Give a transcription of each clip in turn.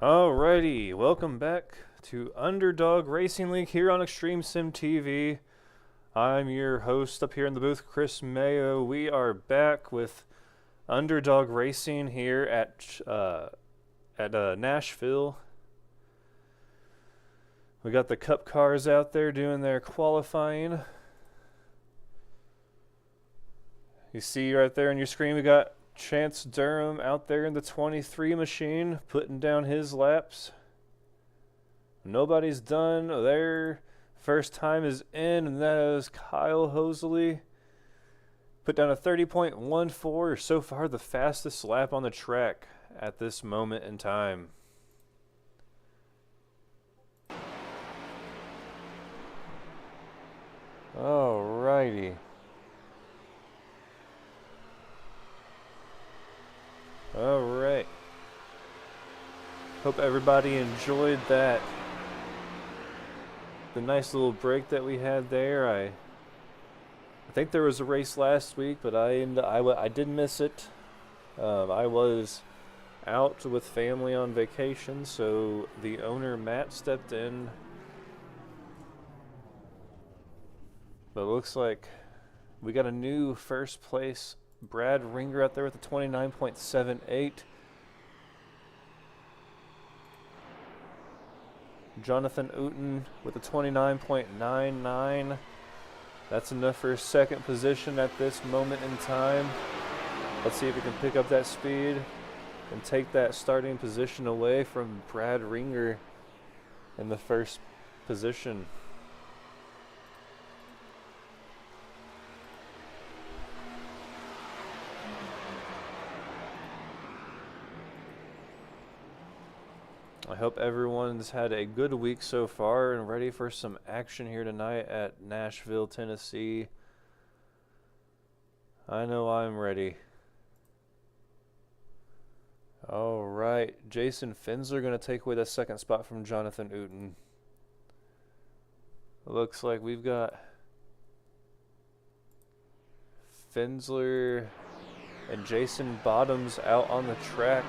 Alrighty, welcome back to Underdog Racing League here on Extreme Sim TV. I'm your host up here in the booth, Chris Mayo. We are back with Underdog Racing here at Nashville. We got the Cup cars out there doing their qualifying. You see right there on your screen, we got Chance Durham out there in the 23 machine, putting down his laps. Nobody's done their first time is in, and that is Kyle Hosley. Put down a 30.14, so far the fastest lap on the track at this moment in time. Alrighty. Alright. Hope everybody enjoyed that. The nice little break that we had there. I think there was a race last week, but I did miss it. I was out with family on vacation, so the owner Matt stepped in. But it looks like we got a new first place Brad Ringer out there with a 29.78. Jonathan Uten with a 29.99. That's enough for second position at this moment in time. Let's see if we can pick up that speed and take that starting position away from Brad Ringer in the first position. I hope everyone's had a good week so far and ready for some action here tonight at Nashville, Tennessee. I know I'm ready. All right, Jason Finsler going to take away the second spot from Jonathan Uten. Looks like we've got Finsler and Jason Bottoms out on the track.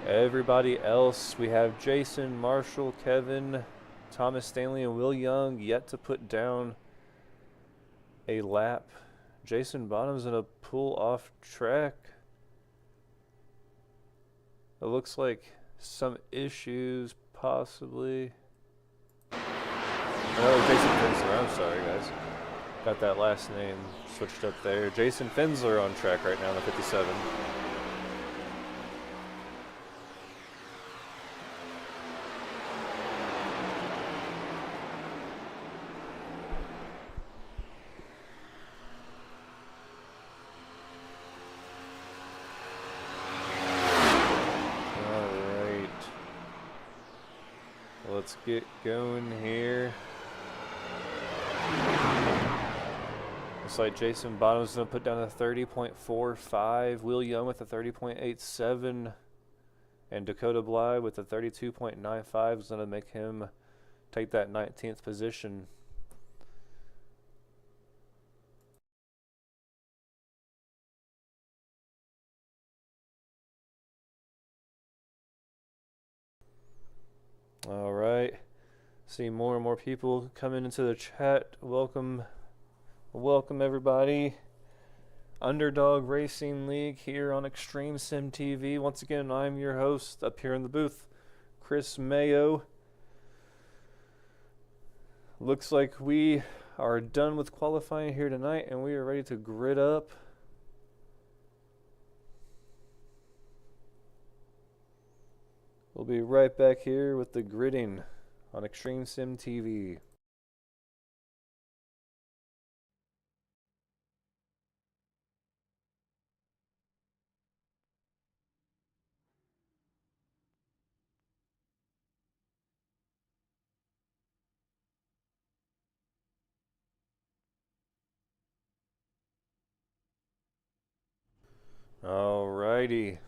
Everybody else, we have Jason, Marshall, Kevin, Thomas Stanley, and Will Young yet to put down a lap. Jason Bottom's in a pull off track. It looks like some issues, possibly. Oh, Jason Finsler, I'm sorry guys. Got that last name switched up there. Jason Finsler on track right now in the 57. Let's get going here. Looks like Jason Bottom's going to put down a 30.45. Will Young with a 30.87. And Dakota Bly with a 32.95 is going to make him take that 19th position. All right, see more and more people coming into the chat. Welcome everybody. Underdog Racing League here on Extreme Sim TV. Once again, I'm your host up here in the booth, Chris Mayo. Looks like we are done with qualifying here tonight, and we are ready to grid up. We'll be right back here with the gridding on Extreme Sim TV. Alrighty.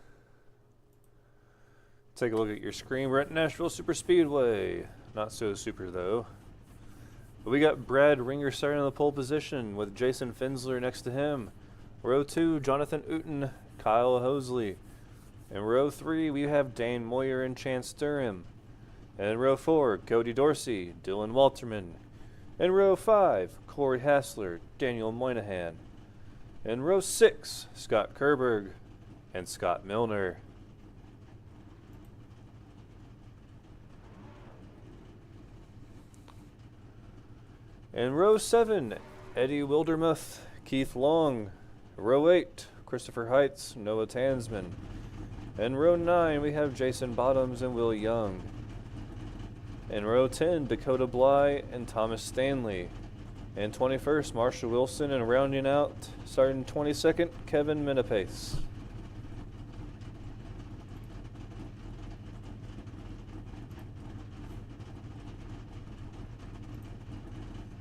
Take a look at your screen. We're at Nashville Super Speedway. Not so super though. But we got Brad Ringer starting in the pole position with Jason Finsler next to him. Row 2, Jonathan Uten, Kyle Hosley. In row 3, we have Dane Moyer and Chance Durham. In row 4, Cody Dorsey, Dylan Walterman. In row 5, Corey Hassler, Daniel Moynihan. In row 6, Scott Kerberg and Scott Milner. In row 7, Eddie Wildermuth, Keith Long. Row 8, Christopher Heights, Noah Tansman. In row 9, we have Jason Bottoms and Will Young. In row 10, Dakota Bly and Thomas Stanley. In 21st, Marshall Wilson, and rounding out, starting 22nd, Kevin Minapace.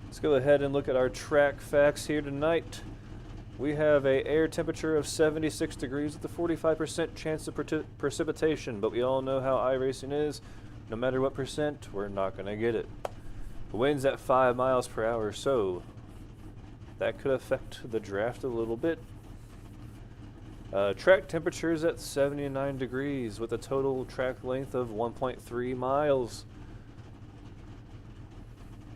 Let's go ahead and look at our track facts here tonight. We have an air temperature of 76 degrees with a 45% chance of precipitation, but we all know how iRacing is. No matter what percent, we're not going to get it. The wind's at 5 miles per hour, so that could affect the draft a little bit. Track temperature is at 79 degrees with a total track length of 1.3 miles.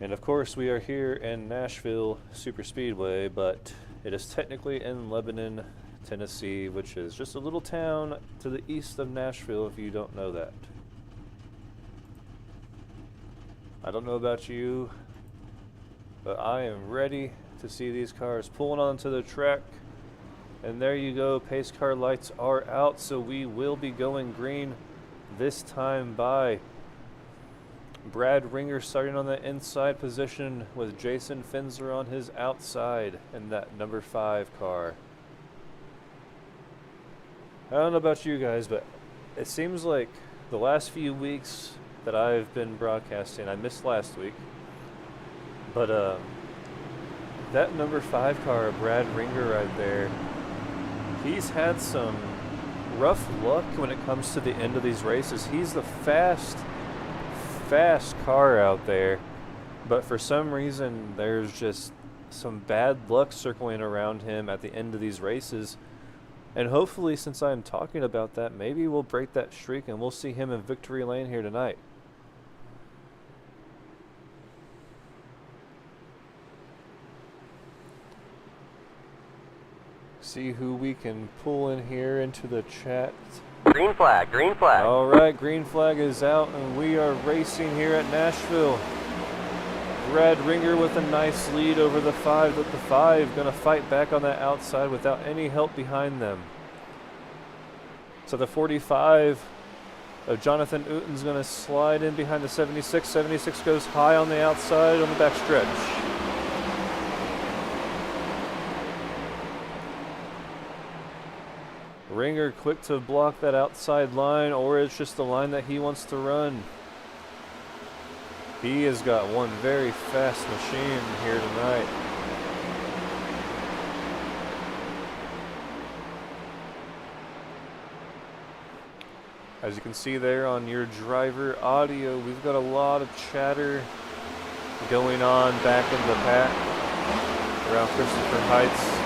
And of course, we are here in Nashville Superspeedway, but it is technically in Lebanon, Tennessee, which is just a little town to the east of Nashville if you don't know that. I don't know about you, but I am ready to see these cars pulling onto the track. And there you go, pace car lights are out, so we will be going green this time by Brad Ringer starting on the inside position with Jason Fensler on his outside in that number 5 car. I don't know about you guys, but it seems like the last few weeks that I've been broadcasting, I missed last week, but that number 5 car, Brad Ringer right there, he's had some rough luck when it comes to the end of these races. He's the fast car out there, but for some reason there's just some bad luck circling around him at the end of these races. And hopefully, since I'm talking about that, maybe we'll break that streak and we'll see him in victory lane here tonight. See who we can pull in here into the chat. Green flag, green flag. All right, green flag is out, and we are racing here at Nashville. Brad Ringer with a nice lead over the 5, with the 5 going to fight back on that outside without any help behind them. So the 45 of Jonathan Uten's going to slide in behind the 76. 76 goes high on the outside on the back stretch. Ringer quick to block that outside line, or it's just the line that he wants to run. He has got one very fast machine here tonight. As you can see there on your driver audio, we've got a lot of chatter going on back in the pack around Christopher Heights.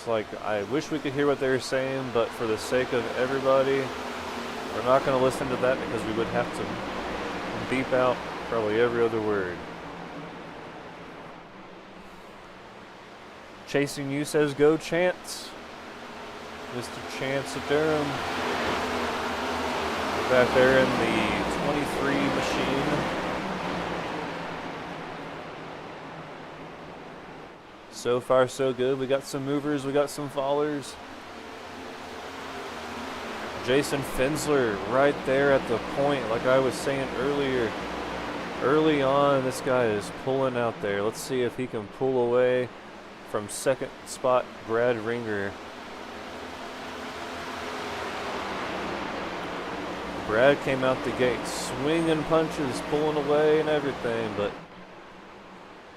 Like, I wish we could hear what they're saying, but for the sake of everybody, we're not going to listen to that because we would have to beep out probably every other word. Chasing You says go Chance. Mr. Chance of Durham. Back there in the 23 machine. So far, so good. We got some movers, we got some fallers. Jason Fensler right there at the point, like I was saying earlier. Early on, this guy is pulling out there. Let's see if he can pull away from second spot Brad Ringer. Brad came out the gate swinging punches, pulling away and everything, but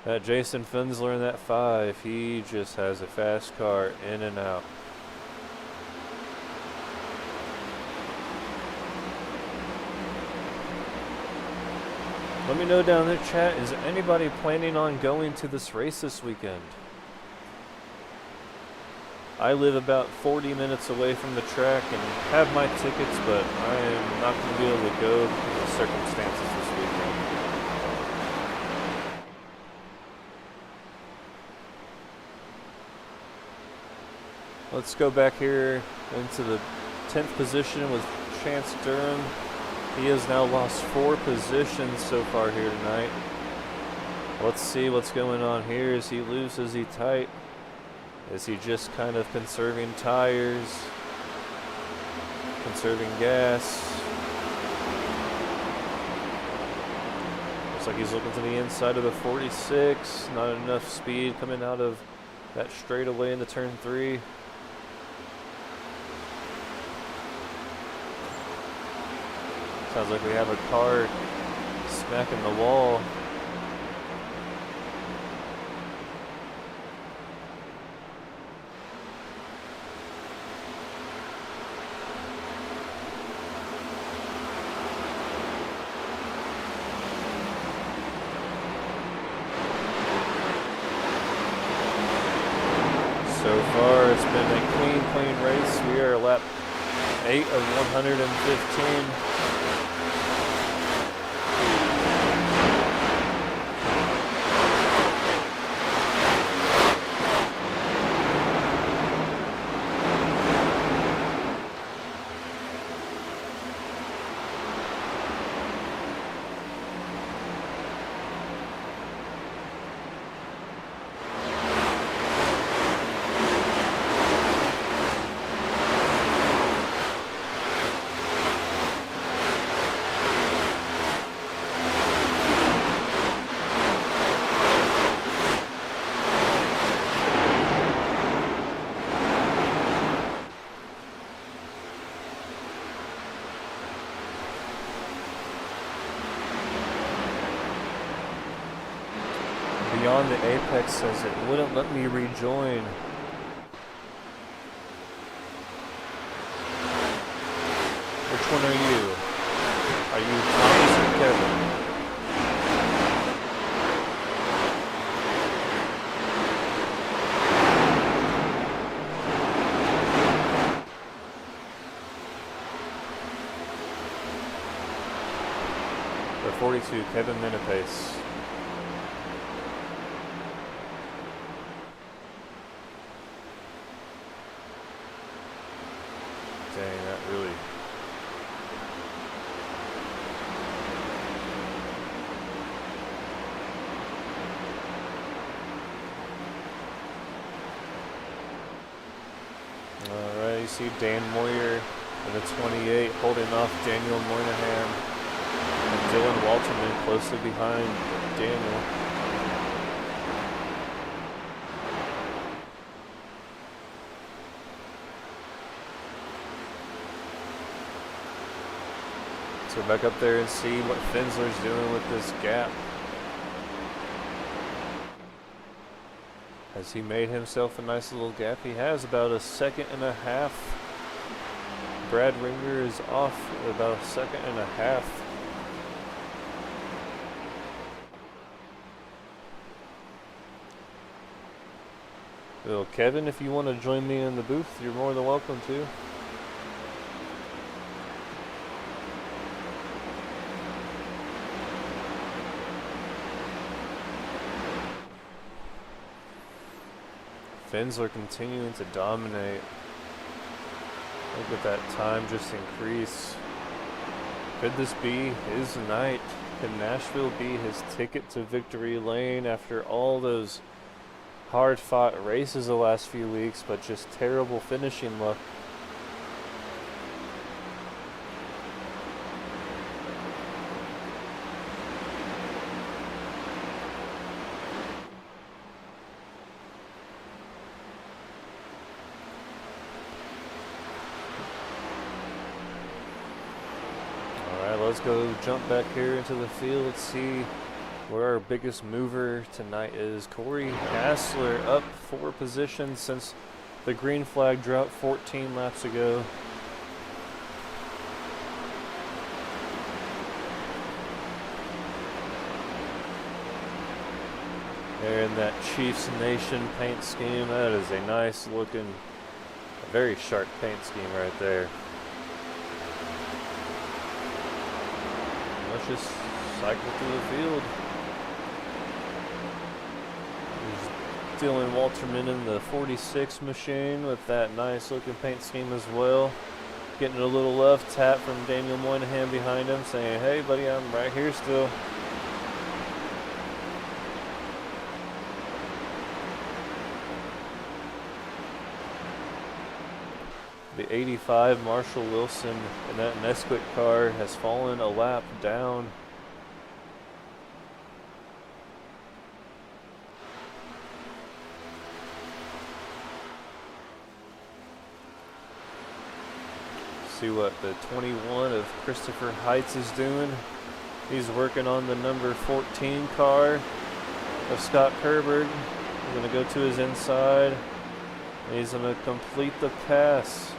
that Jason Fensler in that 5, he just has a fast car in and out. Let me know down in the chat, is anybody planning on going to this race this weekend? I live about 40 minutes away from the track and have my tickets, but I am not going to be able to go because of circumstances this weekend. Let's go back here into the 10th position with Chance Durham. He has now lost 4 positions so far here tonight. Let's see what's going on here. Is he loose? Is he tight? Is he just kind of conserving tires? Conserving gas? Looks like he's looking to the inside of the 46. Not enough speed coming out of that straightaway into turn 3. Sounds like we have a car smacking the wall. So far, it's been a clean race. We are lap 8 of 115. Beyond the Apex says it wouldn't let me rejoin. Which one are you? Are you Thomas or Kevin? The 42, Kevin Minipace. Dang, that really... Alright, you see Dan Moyer in the 28 holding off Daniel Moynihan. And Dylan Walterman closely behind Daniel. Let's go back up there and see what Finsler's doing with this gap. Has he made himself a nice little gap? He has about a second and a half. Brad Ringer is off about a second and a half. Well, Kevin, if you want to join me in the booth, you're more than welcome to. Finsler continuing to dominate. Look at that time just increase. Could this be his night? Can Nashville be his ticket to victory lane after all those hard-fought races the last few weeks, but just terrible finishing luck? Let's go jump back here into the field. Let's see where our biggest mover tonight is. Corey Hassler up 4 positions since the green flag dropped 14 laps ago. There in that Chiefs Nation paint scheme. That is a nice looking, very sharp paint scheme right there. Let's just cycle through the field. There's Dylan Walterman in the 46 machine with that nice looking paint scheme as well. Getting a little love tap from Daniel Moynihan behind him saying, hey buddy, I'm right here still. The 85 Marshall Wilson in that Nesquik car has fallen a lap down. See what the 21 of Christopher Heights is doing. He's working on the number 14 car of Scott Kerberg. He's going to go to his inside. And he's going to complete the pass.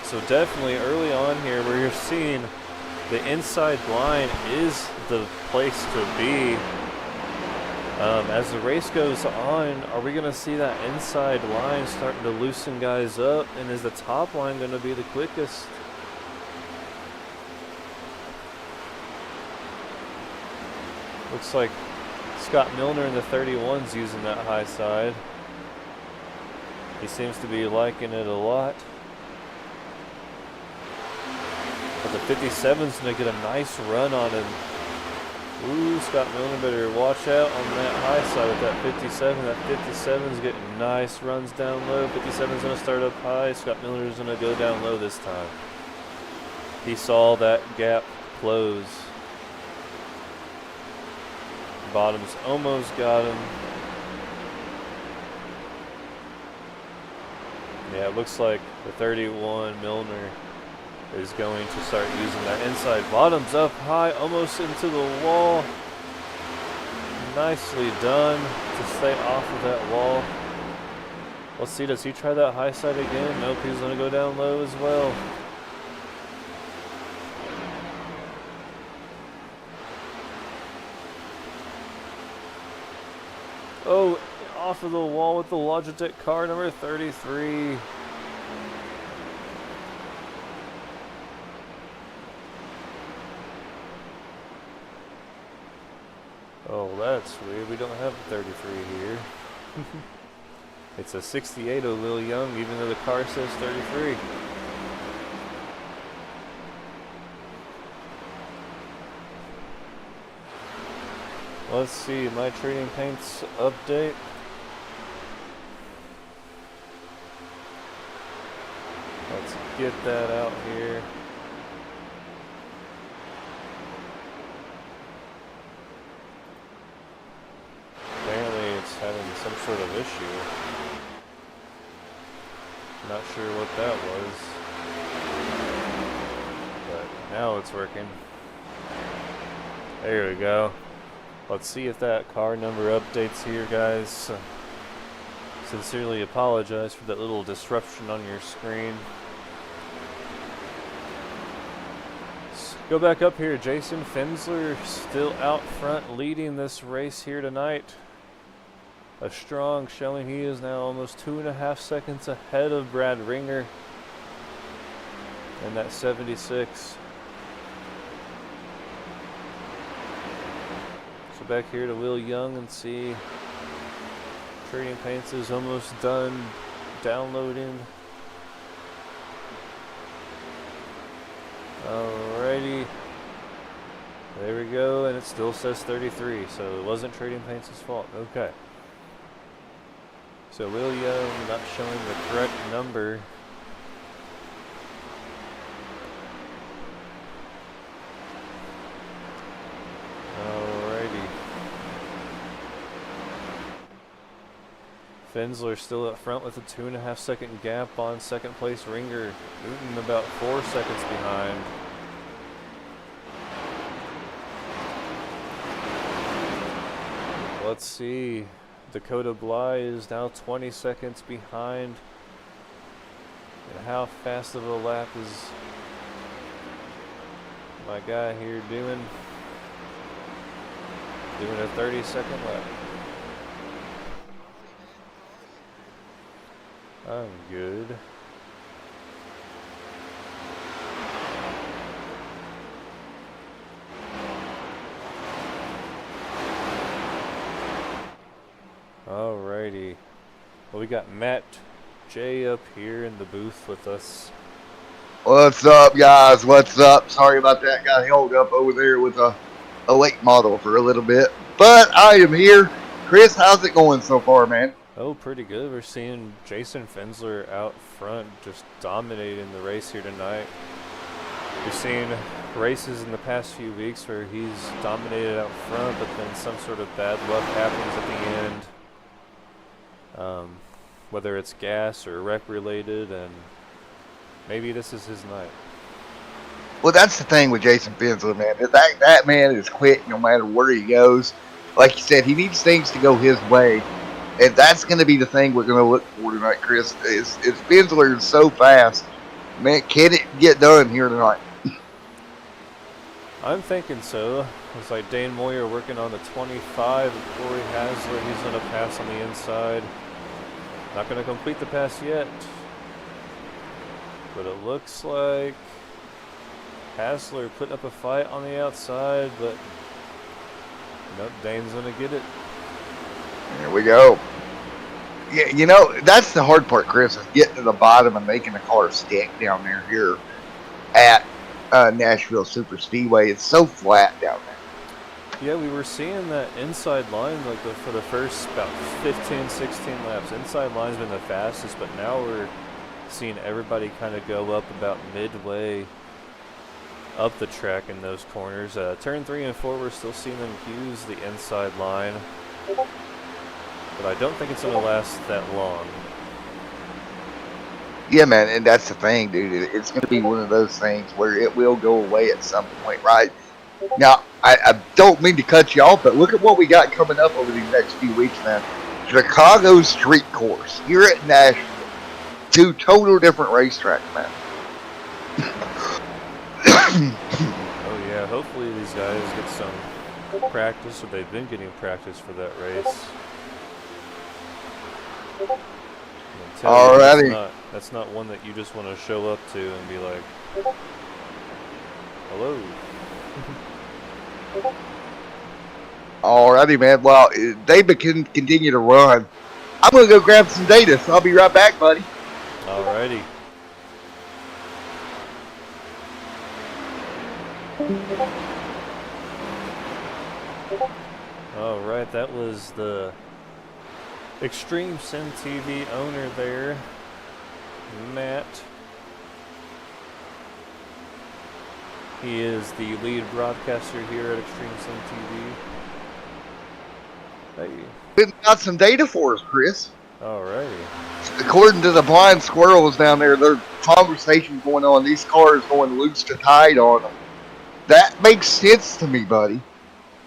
So definitely early on here where you're seeing the inside line is the place to be. As the race goes on, are we going to see that inside line starting to loosen guys up? And is the top line going to be the quickest? Looks like Scott Milner in the 31's using that high side. He seems to be liking it a lot. But the 57's going to get a nice run on him. Ooh, Scott Milner better watch out on that high side with that 57. That 57's getting nice runs down low. 57's going to start up high. Scott Milner's going to go down low this time. He saw that gap close. Bottom's almost got him. Yeah, it looks like the 31 Milner is going to start using that inside. Bottoms up high, almost into the wall. Nicely done to stay off of that wall. Let's see, does he try that high side again? Nope, he's going to go down low as well. Oh, off of the wall with the Logitech car, number 33. Oh, that's weird. We don't have a 33 here. It's a 68 O'Lil Young, even though the car says 33. Let's see, my Trading Paints update. Let's get that out here. Apparently it's having some sort of issue. Not sure what that was. But now it's working. There we go. Let's see if that car number updates here, guys. Sincerely apologize for that little disruption on your screen. Let's go back up here. Jason Fensler still out front leading this race here tonight. A strong showing. He is now almost 2.5 seconds ahead of Brad Ringer in that 76. Back here to Will Young and see Trading Paints is almost done downloading. Alrighty, there we go, and it still says 33, so it wasn't Trading Paints' fault. Okay, so Will Young not showing the correct number. Fensler still up front with a 2.5 second gap on second place Ringer. Newton about 4 seconds behind. Let's see. Dakota Bly is now 20 seconds behind. And how fast of a lap is my guy here doing? Doing a 30-second lap. I'm good. Alrighty. Well, we got Matt J up here in the booth with us. What's up, guys? What's up? Sorry about that. Got held up over there with a late model for a little bit. But I am here. Chris, how's it going so far, man? Oh, pretty good. We're seeing Jason Fensler out front just dominating the race here tonight. We've seen races in the past few weeks where he's dominated out front, but then some sort of bad luck happens at the end. Whether it's gas or wreck related, and maybe this is his night. Well, that's the thing with Jason Fensler, man. That man is quick no matter where he goes. Like you said, he needs things to go his way. And that's going to be the thing we're going to look for tonight, Chris. Is Fensler is so fast. Man, can it get done here tonight? I'm thinking so. It's like Dane Moyer working on the 25 with Corey Hasler. He's going to pass on the inside. Not going to complete the pass yet. But it looks like Hasler putting up a fight on the outside, but nope, Dane's going to get it. There we go. Yeah, you know, that's the hard part, Chris, is getting to the bottom and making the car stick down there here at Nashville Super Speedway. It's so flat down there. Yeah, we were seeing that inside line like for the first about 15, 16 laps. Inside line's been the fastest, but now we're seeing everybody kind of go up about midway up the track in those corners. Turn 3 and 4, we're still seeing them use the inside line, but I don't think it's going to last that long. Yeah, man, and that's the thing, dude. It's going to be one of those things where it will go away at some point, right? Now, I don't mean to cut you off, but look at what we got coming up over these next few weeks, man. Chicago Street Course here at Nashville. 2 total different racetracks, man. Oh yeah, hopefully these guys get some practice, or they've been getting practice for that race. Alrighty. That's not one that you just want to show up to and be like, hello. Alrighty, man. Well, they can continue to run. I'm going to go grab some data, so I'll be right back, buddy. Alrighty. Alright, that was the Extreme Sim TV owner there, Matt. He is the lead broadcaster here at Extreme Sim TV. Hey. We've got some data for us, Chris. Alrighty. According to the blind squirrels down there, there's conversation going on. These cars going loose to tight on them. That makes sense to me, buddy.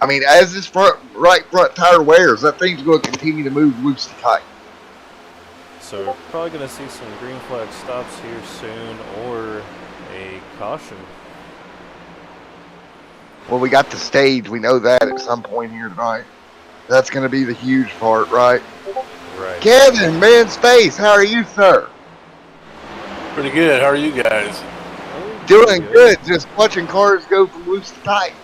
I mean, as this right front tire wears, that thing's going to continue to move loose to tight. So we're probably going to see some green flag stops here soon, or a caution. Well, we got the stage. We know that at some point here tonight. That's going to be the huge part, right? Right. Kevin, man, space. How are you, sir? Pretty good. How are you guys? Doing good. Just watching cars go from loose to tight.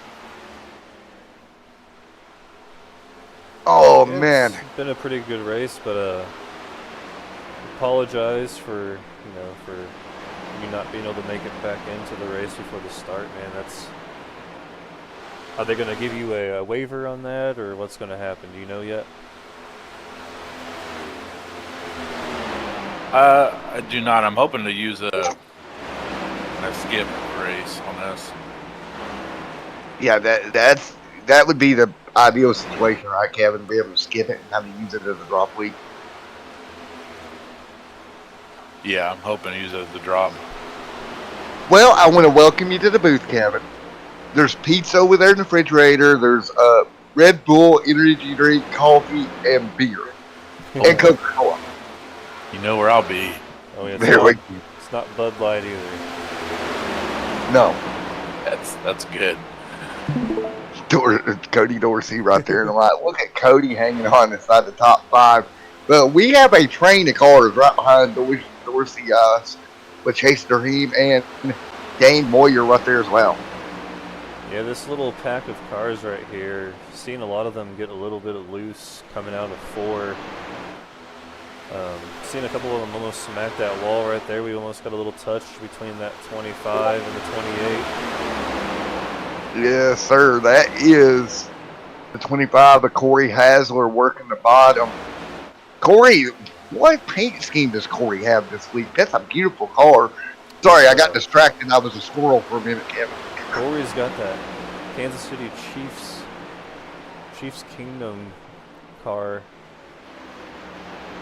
Oh, Yeah, man. It's been a pretty good race, but apologize for you not being able to make it back into the race before the start, man. Are they going to give you a waiver on that, or what's going to happen? Do you know yet? I do not. I'm hoping to use a skip race on this. Yeah, that would be the ideal situation, right, Kevin? To be able to skip it and have to use it as a drop week. Yeah, I'm hoping to use it as the drop. Well, I want to welcome you to the booth, Kevin. There's pizza over there in the refrigerator. There's Red Bull, energy drink, coffee, and beer. And Coca-Cola. You know where I'll be. Oh, yeah, it's not Bud Light either. No. That's good. Cody Dorsey right there. And I'm like, look at Cody hanging on inside the top 5. But we have a train of cars right behind Dorsey with Chase Durham and Dane Moyer right there as well. Yeah, this little pack of cars right here, seeing a lot of them get a little bit loose coming out of 4. Seeing a couple of them almost smack that wall right there. We almost got a little touch between that 25 and the 28. Yes, sir. That is the 25 of Corey Hasler working the bottom. Corey, what paint scheme does Corey have this week? That's a beautiful car. Sorry, I got distracted. I was a squirrel for a minute, Kevin. Corey's got that Kansas City Chiefs Kingdom car.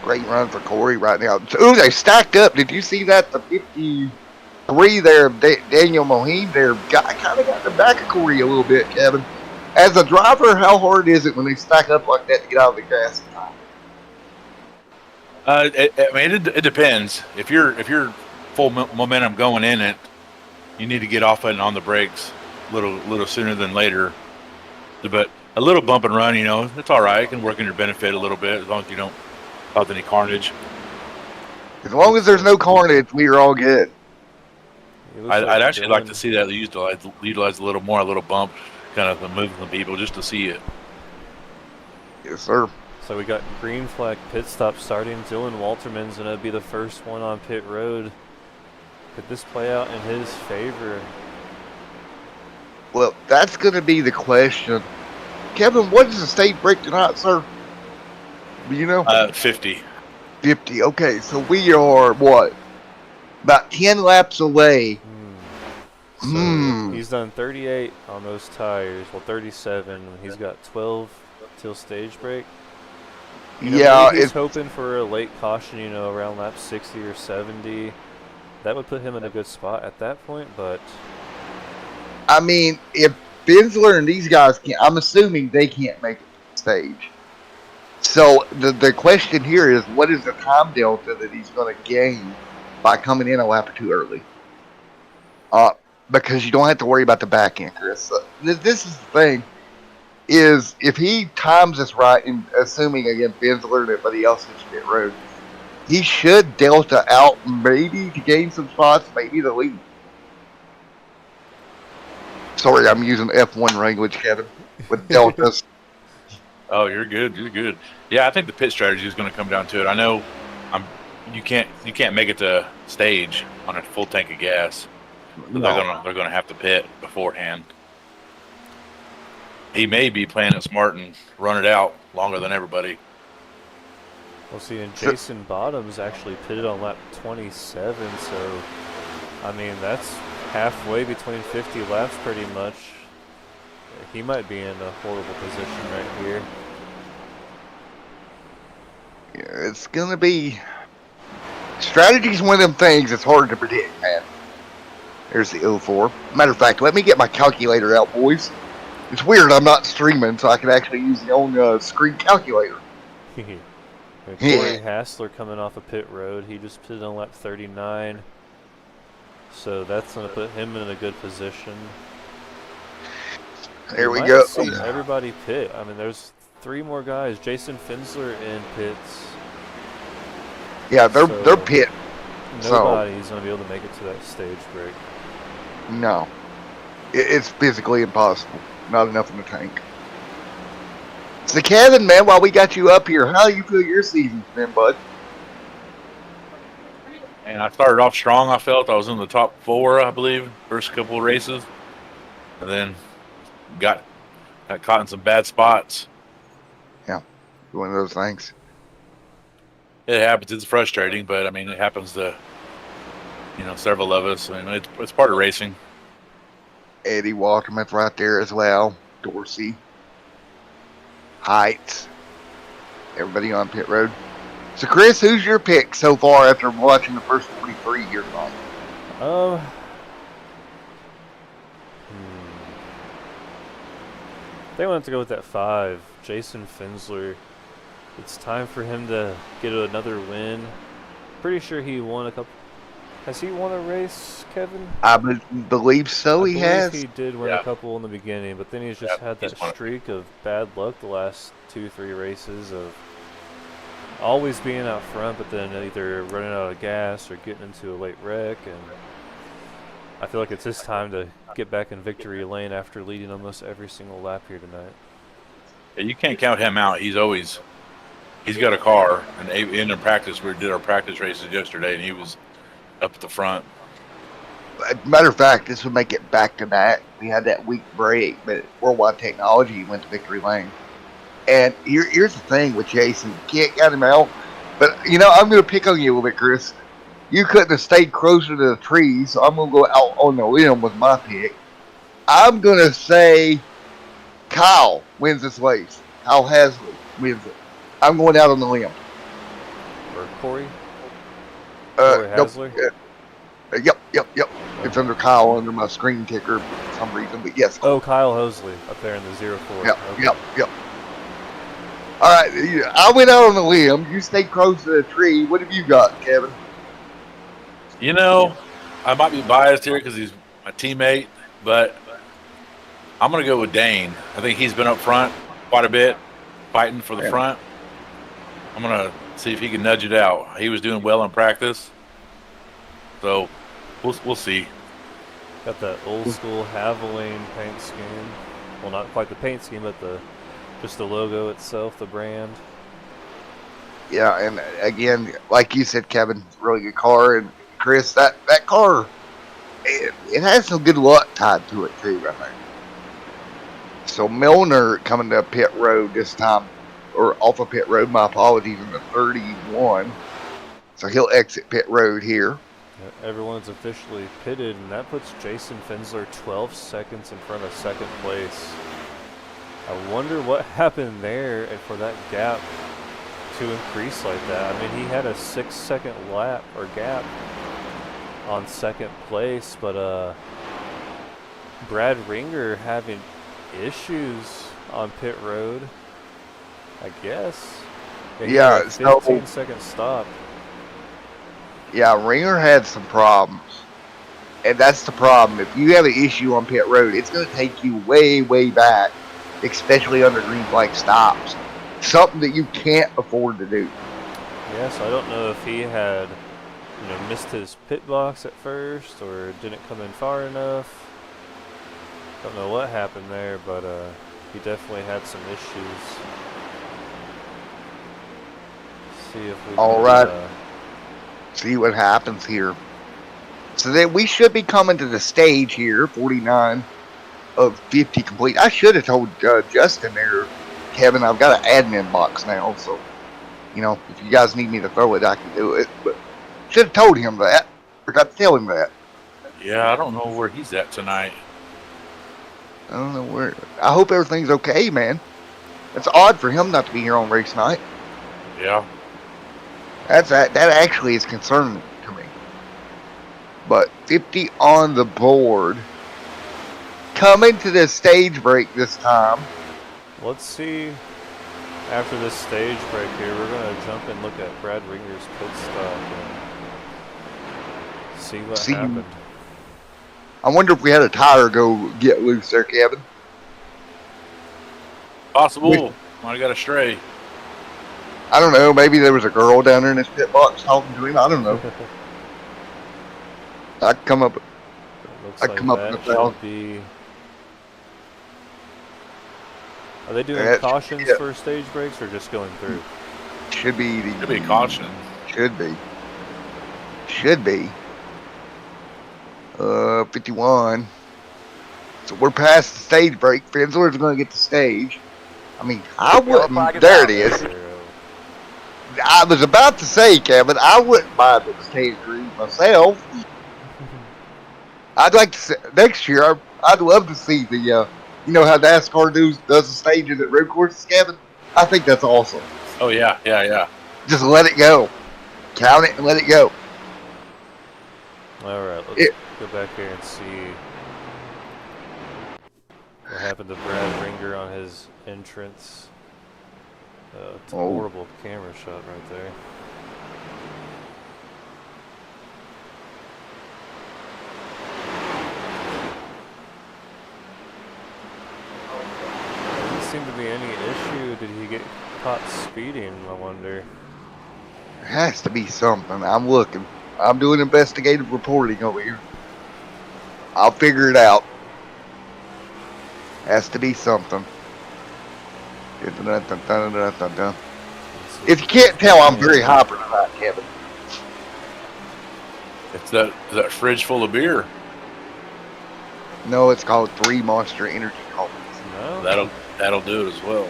Great run for Corey right now. Ooh, they stacked up. Did you see that? The 53 there, Daniel Moheen there, kind of got the back of Corey a little bit, Kevin. As a driver, how hard is it when they stack up like that to get out of the gas? It depends. If you're full momentum going in it, you need to get off and on the brakes a little sooner than later. But a little bump and run, it's all right. It can work in your benefit a little bit as long as you don't cause any carnage. As long as there's no carnage, we are all good. I'd actually like to see that utilized a little more, a little bump, kind of moving the people just to see it. Yes, sir. So we got green flag pit stop starting. Dylan Walterman's going to be the first one on pit road. Could this play out in his favor? Well, that's going to be the question. Kevin, what is the stage break tonight, sir? Do you know? 50. 50. Okay, so we are, what? About 10 laps away. So he's done 38 on those tires. Well, 37. He's got 12 till stage break. Yeah, he's hoping for a late caution, around lap 60 or 70. That would put him in a good spot at that point, but... I mean, if Benzler and these guys can't, I'm assuming they can't make it to the stage. So the question here is, what is the time delta that he's going to gain by coming in a lap or two early? Because you don't have to worry about the back end, Chris. This is the thing, is if he times this right, and assuming, again, Benzler and everybody else is pit road, he should delta out maybe to gain some spots, maybe the lead. Sorry, I'm using F1 language, Kevin, with deltas. Oh, you're good. You're good. Yeah, I think the pit strategy is going to come down to it. I know you can't make it to stage on a full tank of gas. No. They're going to have to pit beforehand. He may be playing it smart and run it out longer than everybody. Well, see, and Jason Bottoms actually pitted on lap 27, so, I mean, that's halfway between 50 laps pretty much. He might be in a horrible position right here. Yeah, it's going to be... Strategy's one of them things that's hard to predict, man. There's the 04. Matter of fact, let me get my calculator out, boys. It's weird I'm not streaming, so I can actually use the own screen calculator. Corey Hassler coming off of pit road. He just pitted on lap 39. So that's going to put him in a good position. There we go. See everybody pit. I mean, there's 3 more guys. Jason Finsler in pits. Yeah, they're pit. Nobody's going to be able to make it to that stage break. No. It's physically impossible. Not enough in the tank. So, Kevin, man, while we got you up here, how do you feel your season's been, bud? And I started off strong, I felt. I was in the top 4, I believe, first couple of races. And then got caught in some bad spots. Yeah, one of those things. It happens. It's frustrating, but, I mean, it happens to, several of us. I mean, it's part of racing. Eddie Walterman's right there as well. Dorsey. Heights. Everybody on pit road. So, Chris, who's your pick so far after watching the first 43 here on? They wanted to go with that 5. Jason Finsler. It's time for him to get another win. Pretty sure he won a couple. Has he won a race, Kevin? I believe so. I He believe has. he did win Yeah. a couple in the beginning, but then he's just had he's that won a streak of bad luck the last 2-3 races of always being out front, but then either running out of gas or getting into a late wreck. And I feel like it's his time to get back in victory lane after leading almost every single lap here tonight. Yeah, you can't count him out. He's got a car, and in practice, we did our practice races yesterday, and he was up at the front. Matter of fact, this would make it back to back. We had that week break, but Worldwide Technology went to victory lane. And here's the thing with Jason. You can't get him out. But, I'm going to pick on you a little bit, Chris. You couldn't have stayed closer to the trees, so I'm going to go out on the limb with my pick. I'm going to say Kyle wins this race. Kyle Hasley wins it. I'm going out on the limb. Or Corey? Corey Hasler? Yep. It's under Kyle under my screen ticker for some reason, but yes. Oh, Kyle Hosley up there in the 04. Yep, Okay. yep. All right, I went out on the limb. You stayed close to the tree. What have you got, Kevin? I might be biased here because he's my teammate, but I'm going to go with Dane. I think he's been up front quite a bit, fighting for the front. I'm going to see if he can nudge it out. He was doing well in practice, so we'll see. Got that old school Havoline paint scheme. Well, not quite the paint scheme, but just the logo itself, the brand. Yeah, and again, like you said, Kevin, really good car. And Chris, that car, it has some good luck tied to it too, right there. So Milner coming to pit road this time, or off of pit road, my apologies, in the 31. So he'll exit pit road here. Everyone's officially pitted, and that puts Jason Finsler 12 seconds in front of second place. I wonder what happened there and for that gap to increase like that. I mean, he had a 6-second lap or gap on second place, but Brad Ringer having issues on pit road, I guess. Yeah, he had a 15-second stop. Yeah, Ringer had some problems. And that's the problem. If you have an issue on pit road, it's going to take you way, way back, especially under green flag stops. Something that you can't afford to do. Yeah, so I don't know if he had, missed his pit box at first or didn't come in far enough. Don't know what happened there, but he definitely had some issues. See if we All right. See what happens here. So then we should be coming to the stage here, 49 of 50 complete. I should have told Justin there, Kevin, I've got an admin box now, so, if you guys need me to throw it, I can do it. But should have told him that. Forgot to tell him that. Yeah, I don't know where he's at tonight. I don't know where. I hope everything's okay, man. It's odd for him not to be here on race night. Yeah. That actually is concerning to me. But 50 on the board. Coming to the stage break this time. Let's see. After this stage break here, we're going to jump and look at Brad Ringer's pit stop and see what happened. I wonder if we had a tire go get loose there, Kevin. Possible. Might have got a stray. I don't know. Maybe there was a girl down there in his pit box talking to him. I don't know. I'd come up. I'd come up with that. Are they doing cautions for stage breaks or just going through? Should be. Should be caution. Should be. 51. So we're past the stage break. Finsler's going to get the stage. I mean, I wouldn't. There it is. I was about to say, Kevin, I wouldn't mind the stage break myself. I'd like to see, next year. I'd love to see the. You know how NASCAR does the stages at road courses, Kevin? I think that's awesome. Oh yeah. Just let it go. Count it and let it go. All right, let's go back here and see what happened to Brad Ringer on his entrance. It's a horrible camera shot right there. any issue? Did he get caught speeding, I wonder? There has to be something. I'm looking. I'm doing investigative reporting over here. I'll figure it out. Has to be something. If you can't tell, I'm very hyper tonight, Kevin. It's that fridge full of beer. No, it's called 3 Monster Energy Coffees. No, That'll do it as well.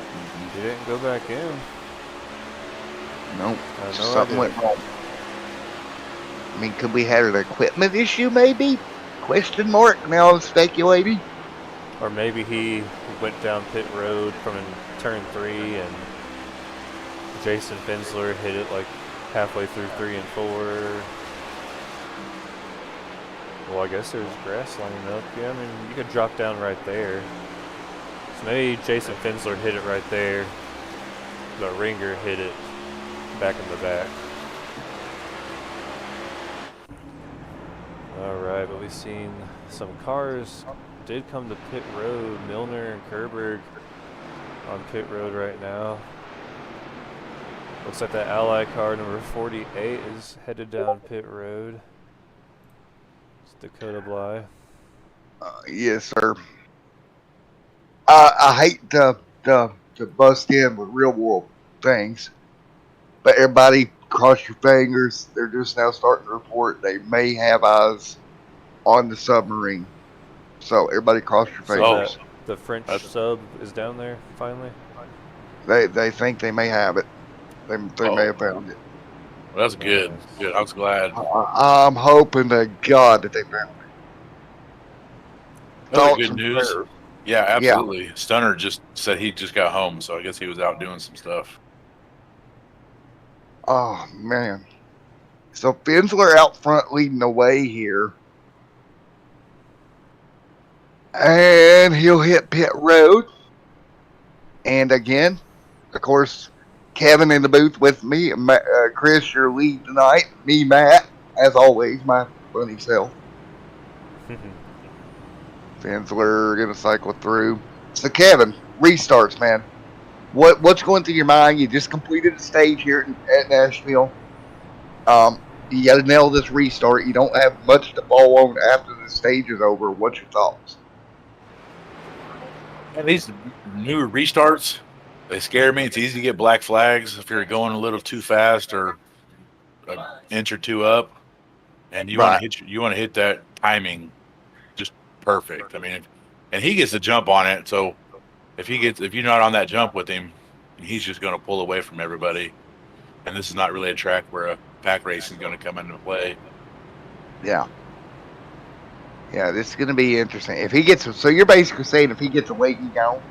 he didn't go back in. Nope. I had no Something idea. went wrong. I mean, could we have an equipment issue, maybe? Question mark. Now I'm speculating. Or maybe he went down pit road from turn 3 and Jason Finsler hit it like halfway through 3 and 4. Well, I guess there's grass lining up. Yeah, I mean, you could drop down right there. So maybe Jason Finsler hit it right there. The Ringer hit it back in the back. Alright, but we've seen some cars did come to pit road. Milner and Kerberg on pit road right now. Looks like that Ally car number 48 is headed down pit road. It's Dakota Bly. Yes, sir. I hate to bust in with real world things, but everybody cross your fingers. They're just now starting to report they may have eyes on the submarine. So everybody cross your fingers. So the French sub is down there finally. They think they may have it. They may have found it. Well, that's good. Good. I was glad. I'm hoping to God that they found it. Other Thoughts good and news. prayers. Yeah, absolutely. Stunner just said he just got home, so I guess he was out doing some stuff. Oh man. So Finsler out front leading the way here. And he'll hit pit road. And again, of course, Kevin in the booth with me. Chris, your lead tonight. Me, Matt, as always, my funny self. Finsler gonna cycle through. So Kevin, restarts, man. What's going through your mind? You just completed a stage here at Nashville. You got to nail this restart. You don't have much to fall on after the stage is over. What's your thoughts? And these new restarts, they scare me. It's easy to get black flags if you're going a little too fast or an inch or two up, and you want to hit that timing just perfect. I mean, and he gets the jump on it. So if you're not on that jump with him, he's just going to pull away from everybody. And this is not really a track where a pack race is going to come into play. Yeah. Yeah, this is going to be interesting. If he gets, so you're basically saying if he gets away, he gone?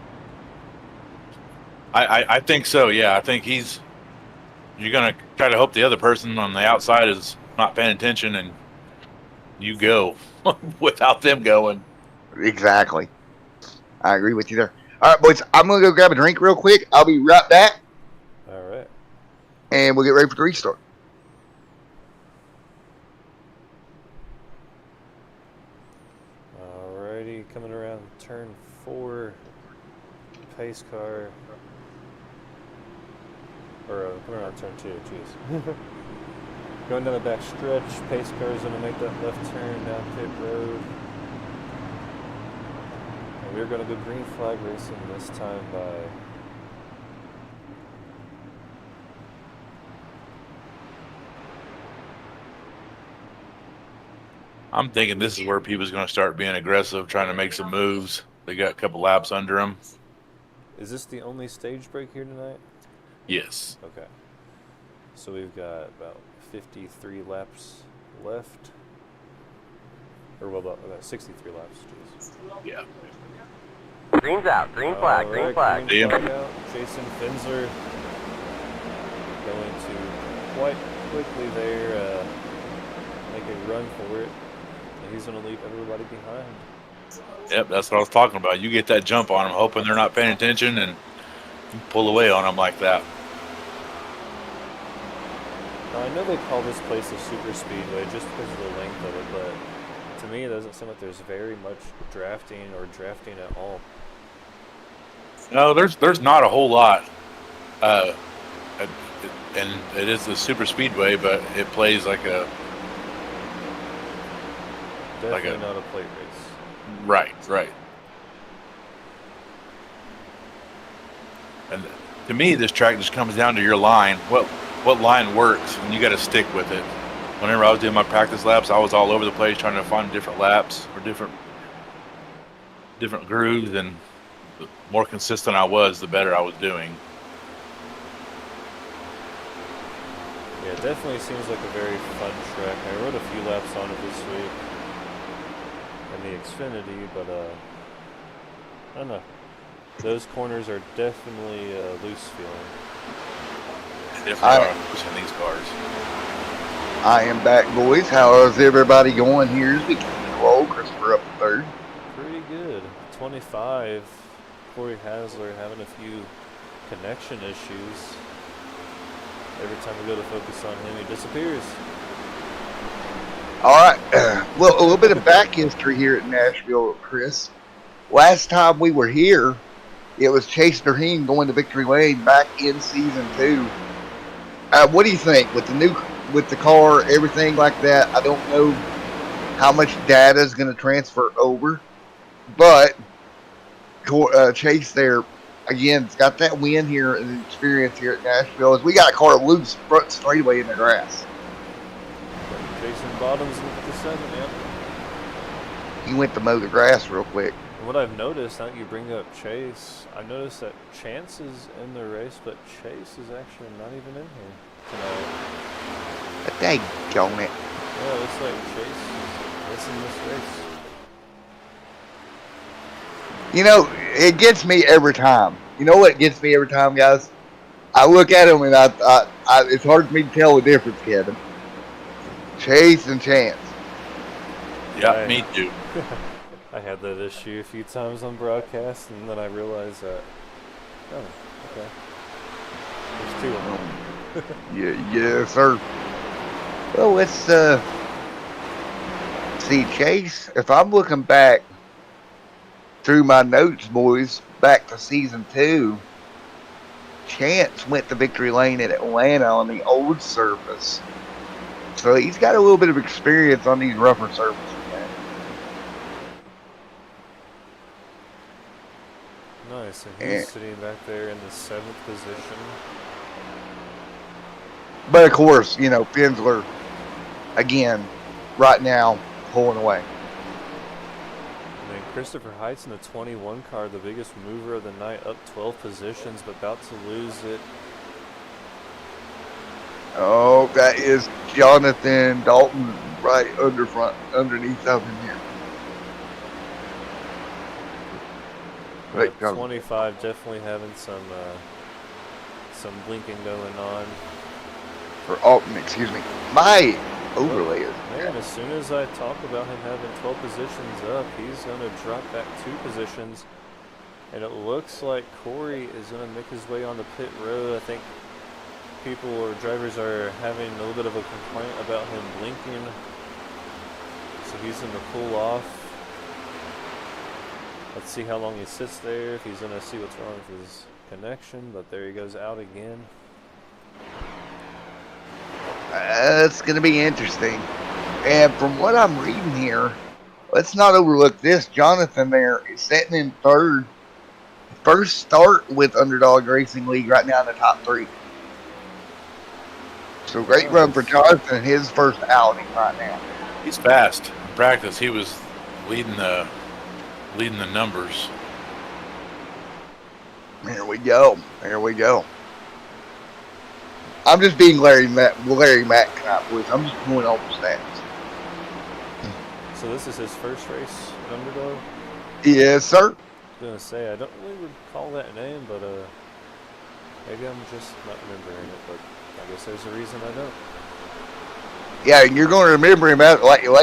I think so. Yeah, I think you're going to try to hope the other person on the outside is not paying attention and you go without them going. Exactly. I agree with you there. All right, boys, I'm going to go grab a drink real quick. I'll be right back. All right. And we'll get ready for the restart. Alrighty, coming around turn 4, pace car. Or coming around turn 2, jeez. Going down the back stretch, pace car is going to make that left turn down pit road. And we're going to go green flag racing this time by I'm thinking this is where people's going to start being aggressive, trying to make some moves. They got a couple laps under them. Is this the only stage break here tonight? Yes. Okay. So we've got about 53 laps left. Or well, about 63 laps. Jeez. Yeah. Green's out. Green flag. Green flag. Green flag out. Jason Finsler going to quite quickly there make a run for it. And he's going to leave everybody behind. Yep, that's what I was talking about. You get that jump on them, hoping they're not paying attention, and you pull away on them like that. Now, I know they call this place a super speedway just because of the length of it, but to me it doesn't seem like there's very much drafting or drafting at all. No, there's not a whole lot. Uh, and it is the super speedway, but it plays like a Definitely not a plate race. right. And to me, this track just comes down to your line. What line works, and you got to stick with it. Whenever I was doing my practice laps, I was all over the place trying to find different laps or different grooves, and the more consistent I was, the better I was doing. Yeah, it definitely seems like a very fun track. I rode a few laps on it this week in the Xfinity, but I don't know. Those corners are definitely loose feeling. They definitely are pushing these cars. I am back, boys. How is everybody going here as we continue to roll? Christopher up to third. Pretty good. 25. Corey Hasler having a few connection issues. Every time we go to focus on him, he disappears. All right. Well, a little bit of back history here at Nashville, Chris. Last time we were here, it was Chase Durheen going to Victory Lane back in season 2. What do you think with the car, everything like that? I don't know how much data is going to transfer over, but Chase there again, it's got that win here and the experience here at Nashville. As we got a car loose front straightaway in the grass. Jason Bottoms with the 7, yep. He went to mow the grass real quick. And what I've noticed, now that you bring up Chase, I noticed that Chance is in the race, but Chase is actually not even in here tonight. But daggone it. Yeah, it looks like Chase is missing this race. You know, it gets me every time. You know what gets me every time, guys? I look at him and I it's hard for me to tell the difference, Kevin. Chase and Chance. Yeah, me too. I had that issue a few times on broadcast, and then I realized that, oh, okay. There's 2 of them. Yes, sir. Well, let's see, Chase. If I'm looking back through my notes, boys, back to season 2, Chance went to Victory Lane in Atlanta on the old surface. So he's got a little bit of experience on these rougher surfaces. Nice, and he's sitting back there in the 7th position. But of course, you know, Penzler, again, right now, pulling away. And then Christopher Heights in the 21 car, the biggest mover of the night, up 12 positions, but about to lose it. Oh, that is Jonathan Dalton right underneath of him here. But 25 definitely having some blinking going on. Excuse me. My overlay is. Man, as soon as I talk about him having 12 positions up, he's going to drop back 2 positions. And it looks like Corey is going to make his way on the pit road. I think people or drivers are having a little bit of a complaint about him blinking. So he's going to cool off. Let's see how long he sits there, if he's going to see what's wrong with his connection. But there he goes out again. It's going to be interesting. And from what I'm reading here, let's not overlook this. Jonathan there is sitting in third. First start with Underdog Racing League right now in the top 3. So great run for Jonathan, his first outing right now. He's fast. In practice, he was leading the numbers. There we go. There we go. I'm just being Larry Mack tonight, boys. I'm just going off the stats. So this is his first race at Underdog? Yes, sir. I was going to say, I don't really recall that name, but maybe I'm just not remembering it, but I guess there's a reason I don't. Yeah, and you're going to remember him like you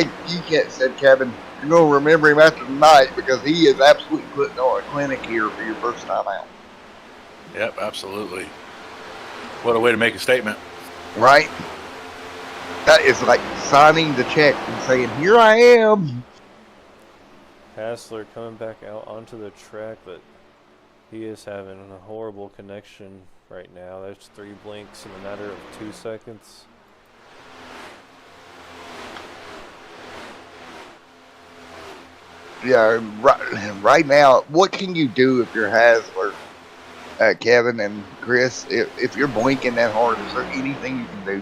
said, Kevin. You're going to remember him after tonight because he is absolutely putting on a clinic here for your first time out. Yep, absolutely. What a way to make a statement. Right? That is like signing the check and saying, here I am. Hassler coming back out onto the track, but He is having a horrible connection right now. There's 3 blinks in a matter of 2 seconds. Yeah, right now, what can you do if you're Hasler, Kevin and Chris? If you're blinking that hard, is there anything you can do?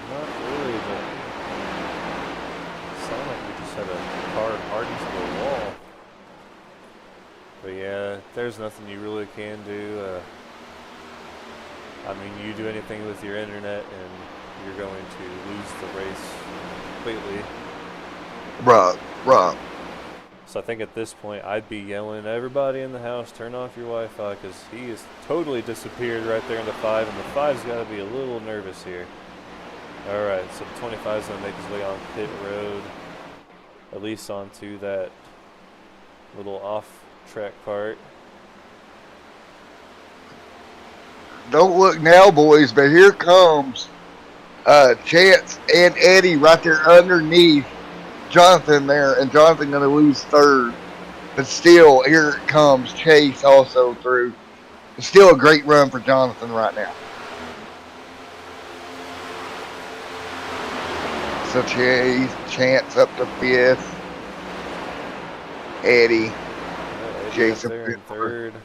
Not really, but it sounded like we just had a car hardened to the wall. But yeah, there's nothing you really can do. I mean, you do anything with your internet and you're going to lose the race completely. Bruh. So I think at this point, I'd be yelling, everybody in the house, turn off your Wi-Fi, because he has totally disappeared right there in the 5, and the 5's got to be a little nervous here. Alright, so the 25's going to make his way on pit road, at least onto that little off-track part. Don't look now, boys, but here comes Chance and Eddie right there underneath Jonathan there, and Jonathan going to lose third. But still, here it comes. Chase also through. It's still a great run for Jonathan right now. So Chance up to 5th. Eddie. Jason there in third.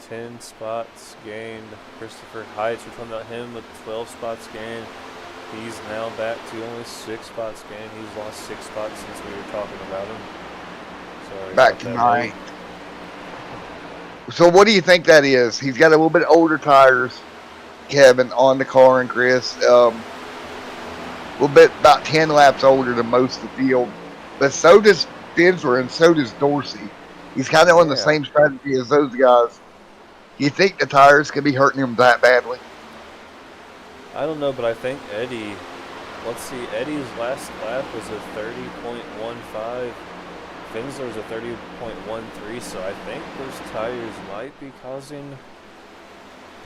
10 spots gained. Christopher Heights, we're talking about him with 12 spots gained. He's now back to only 6 spots gained. He's lost 6 spots since we were talking about him. Sorry back to 9th. So what do you think that is? He's got a little bit older tires, Kevin, on the car, and Chris. A little bit, about 10 laps older than most of the field. But so does Finsler and so does Dorsey. He's kind of on the same strategy as those guys. Do you think the tires could be hurting him that badly? I don't know, but I think Eddie, let's see, Eddie's last lap was a 30.15. Finsler's a 30.13, so I think those tires might be causing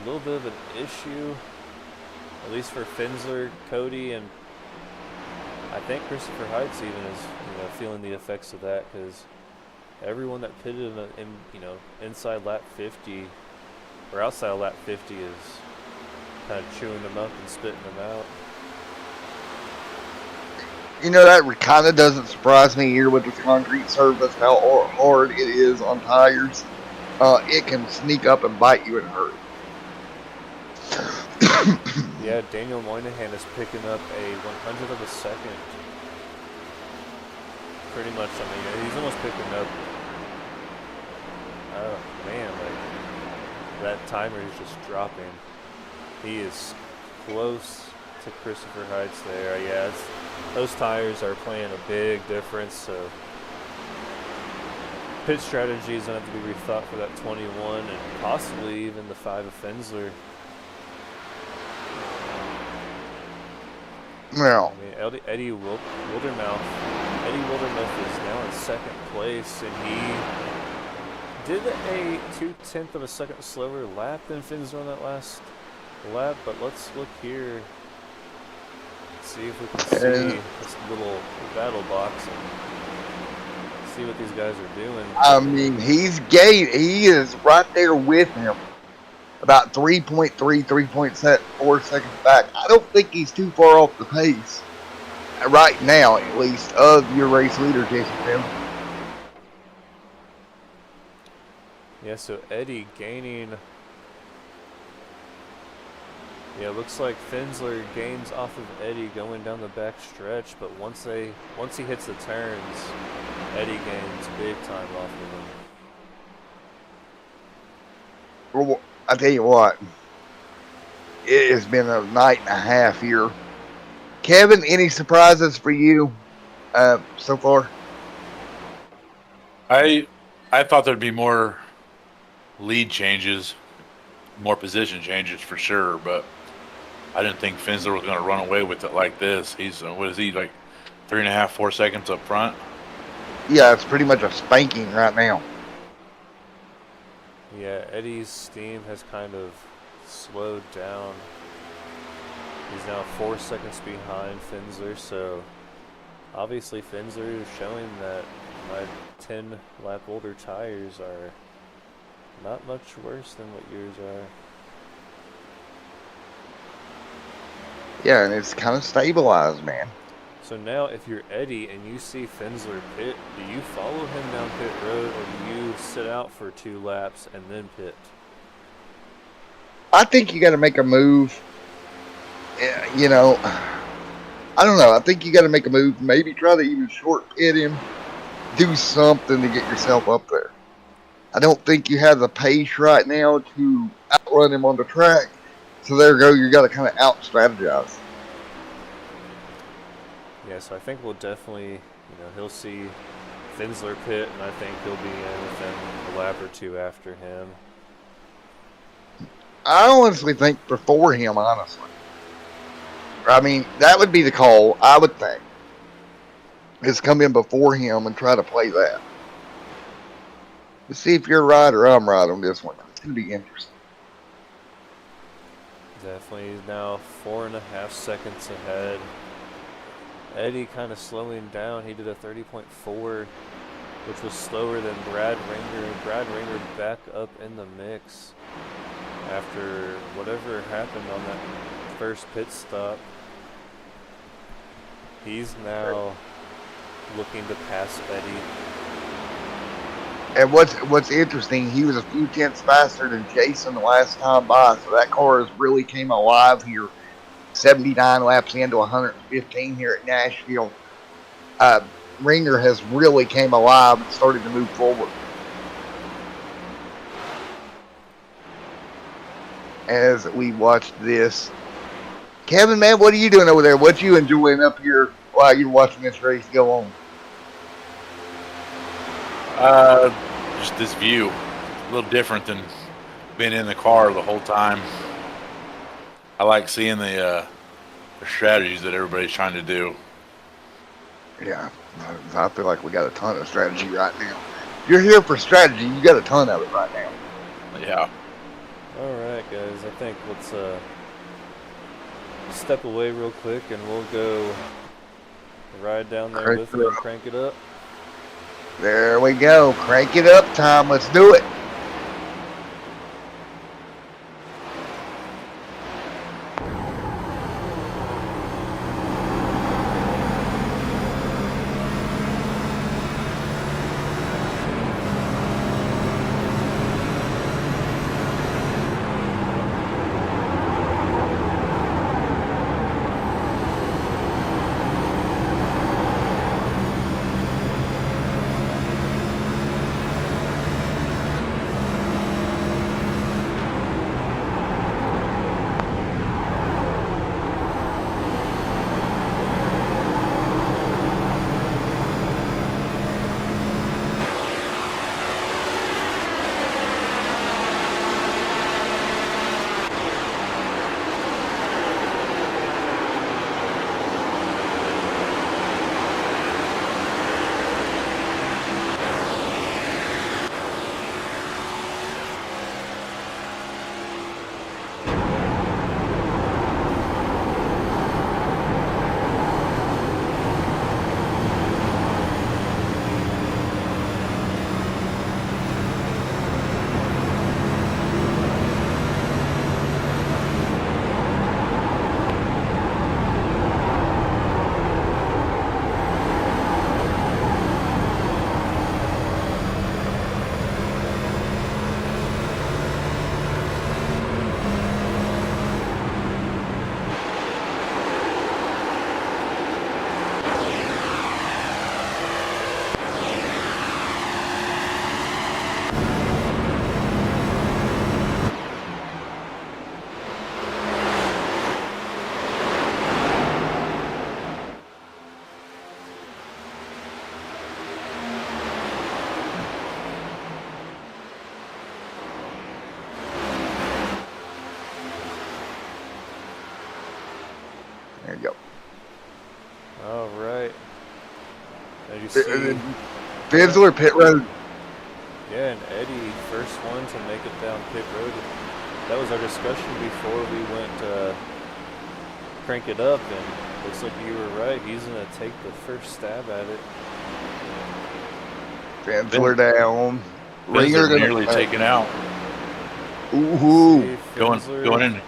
a little bit of an issue, at least for Finsler, Cody, and I think Christopher Heights even is, feeling the effects of that, because everyone that pitted inside lap 50 or outside of lap 50 is kind of chewing them up and spitting them out. That kind of doesn't surprise me here with this concrete surface, how hard it is on tires. It can sneak up and bite you and hurt. Yeah, Daniel Moynihan is picking up a 100th of a second. Pretty much, he's almost picking up. Oh, man, that timer is just dropping. He is close to Christopher Heights there. Yeah, those tires are playing a big difference, so pit strategy is going to have to be rethought for that 21 and possibly even the 5 of Finsler. No. Eddie Wildermouth is now in 2nd place, and he did a 0.2 of a second slower lap than Finsler on that last lap, but let's look here. See if we can see this little battle box and see what these guys are doing. He is right there with him. About 3.3, 3.4 seconds back. I don't think he's too far off the pace. Right now, at least, of your race leader, Jason Pym. Yeah, so Eddie gaining. Yeah, it looks like Finsler gains off of Eddie going down the back stretch, but once he hits the turns, Eddie gains big time off of him. Well, I tell you what, it has been a night and a half here. Kevin, any surprises for you so far? I thought there'd be more lead changes, more position changes for sure, but I didn't think Finsler was going to run away with it like this. He's what is he, like 3.5, 4 seconds up front? Yeah, it's pretty much a spanking right now. Yeah, Eddie's steam has kind of slowed down. He's now 4 seconds behind Finsler, so obviously Finsler is showing that my 10 lap older tires are Not much worse than what yours are. Yeah, and it's kind of stabilized, man. So now, if you're Eddie and you see Fensler pit, do you follow him down pit road, or do you sit out for 2 laps and then pit? I think you got to make a move. You know, I don't know. I think you got to make a move. Maybe try to even short pit him. Do something to get yourself up there. I don't think you have the pace right now to outrun him on the track. So there you go. You got to kind of out strategize. Yeah, so I think we'll definitely, he'll see Fensler pit, and I think he'll be in within a lap or 2 after him. I honestly think before him, honestly. I mean, that would be the call, I would think. Is come in before him and try to play that. Let's see if you're right or I'm right on this one. It's going to be interesting. Definitely, he's now 4.5 seconds ahead. Eddie kind of slowing down. He did a 30.4, which was slower than Brad Ringer. Brad Ringer back up in the mix after whatever happened on that first pit stop. He's now looking to pass Eddie. And what's interesting, he was a few tenths faster than Jason the last time by, so that car has really came alive here. 79 laps into 115 here at Nashville. Ringer has really came alive and started to move forward. As we watched this, Kevin, man, what are you doing over there? What you enjoying up here while you're watching this race go on? Just this view, a little different than being in the car the whole time. I like seeing the strategies that everybody's trying to do. Yeah, I feel like we got a ton of strategy right now. You're here for strategy. You got a ton of it right now. Yeah. All right, guys. I think let's step away real quick, and we'll go ride down there with you and crank it up. There we go. Crank it up time. Let's do it. There you go. All right. As you see, Fensler pit road. yeah, and Eddie, first one to make it down pit road. That was our discussion before we went crank it up, and looks like you were right. He's going to take the first stab at it. Fensler down. Ringer Finsler nearly gonna taken out. Ooh. See, Going Finsler. in.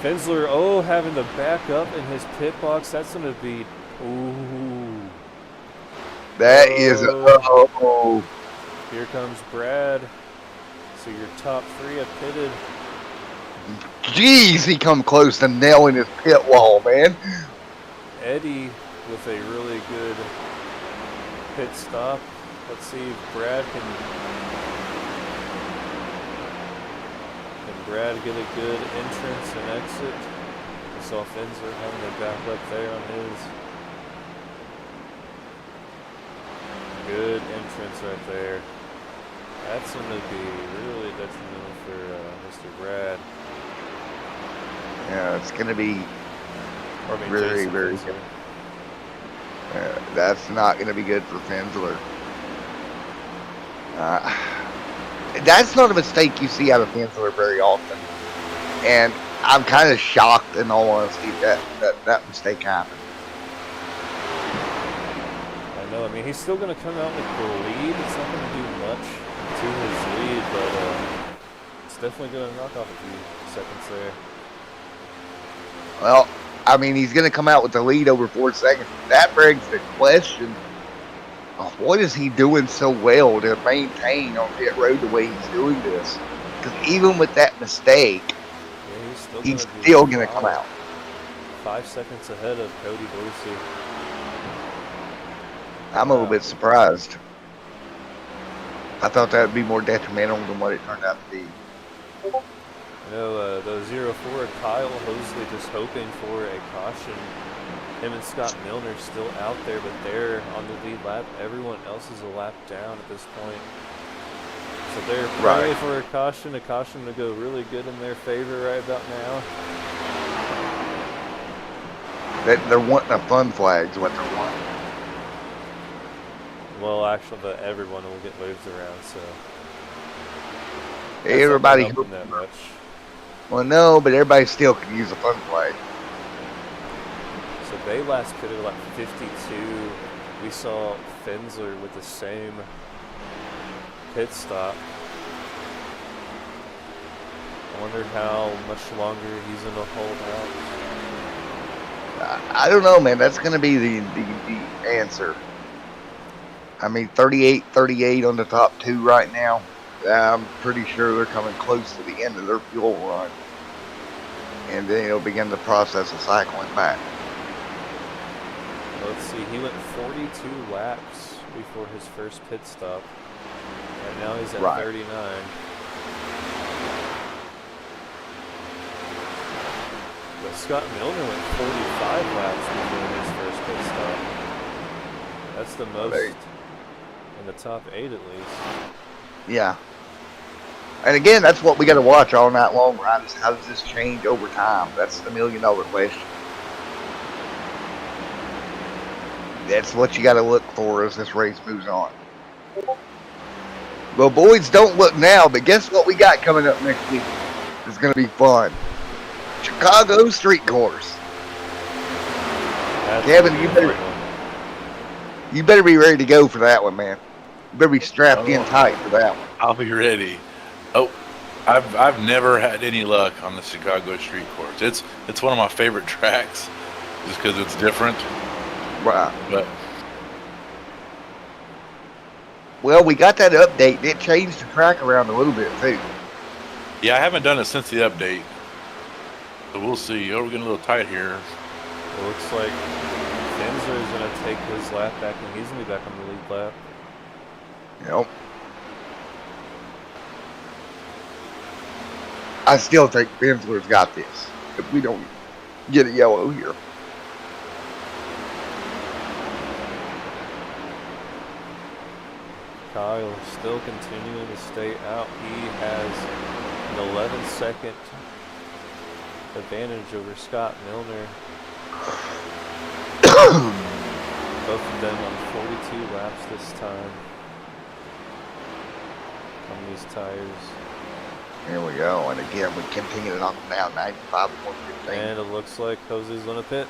Finsler, having to back up in his pit box. That's going to be, ooh. That is Here comes Brad. So your top three have pitted. Jeez, he come close to nailing his pit wall, man. Eddie with a really good pit stop. Let's see if Brad can Brad get a good entrance and exit. We saw Finsler having to back up there on his. Good entrance right there. That's going to be really detrimental for Mr. Brad. Yeah, it's going to be very, Jason very Finsler. good. That's not going to be good for Finsler. That's not a mistake you see out of Finsler very often. And I'm kind of shocked, in all honesty, that mistake happened. I know. I mean, he's still going to come out with the lead. It's not going to do much to his lead, but it's definitely going to knock off a few seconds there. Well, I mean, he's going to come out with the lead over 4 seconds. That begs the question, what is he doing so well to maintain on pit road the way he's doing this? Because even with that mistake, he's still going to come out. 5 seconds ahead of Cody Dorsey. I'm a little bit surprised. I thought that would be more detrimental than what it turned out to be. You know, the 0-4, Kyle Hosley just hoping for a caution. Him and Scott Milner still out there, but they're on the lead lap. Everyone else is a lap down at this point. So they're praying for a caution to go really good in their favor right about now. They're wanting a fun flag is what they're wanting. Well, actually, everyone will get moved around, so. Everybody. That much. Well, no, but everybody still can use a fun flag. So they last pitted like 52. We saw Finsler with the same pit stop. I wonder how much longer he's going to hold out. I don't know, man. That's going to be the answer. I mean, 38-38 on the top two right now. I'm pretty sure they're coming close to the end of their fuel run. And then it'll begin the process of cycling back. Let's see, he went 42 laps before his first pit stop. And now he's at 39. But Scott Milner went 45 laps before his first pit stop. That's the most in the top 8 at least. Yeah. And again, that's what we got to watch all night long, right? Is how does this change over time? That's the $1 million question. That's what you got to look for as this race moves on. Well, boys, don't look now, but guess what we got coming up next week? It's going to be fun. Chicago Street Course. Kevin, you better be ready to go for that one, man. You better be strapped in tight for that one. I'll be ready. Oh, I've never had any luck on the Chicago Street Course. It's one of my favorite tracks, just because it's different. Right. But well, we got that update. It changed the track around a little bit too. yeah, I haven't done it since the update. So we'll see. Oh, we're getting a little tight here. It looks like Finsler is going to take his lap back, and he's going to be back on the lead lap. Yep. I still think Finsler's got this. If we don't get a yellow here. Kyle still continuing to stay out. He has an 11-second advantage over Scott Milner. Both of them on 42 laps this time on these tires. Here we go. And again, we continue to knock them down 95.15. And it looks like Jose's going to pit.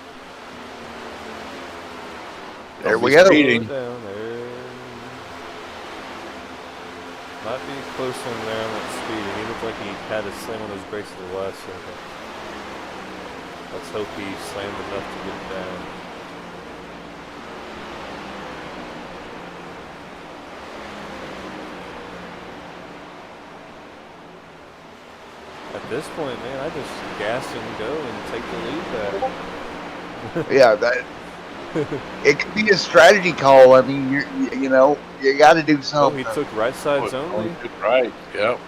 There we go. Speeding. Down there. Might be close one there on that speed. He looked like he had to slam on those brakes at the last second. Let's hope he slammed enough to get it down. At this point, man, I just gas and go and take the lead back. Yeah, that it could be a strategy call. I mean, you know, you got to do Oh, something. he took right sides only. Right. Yep.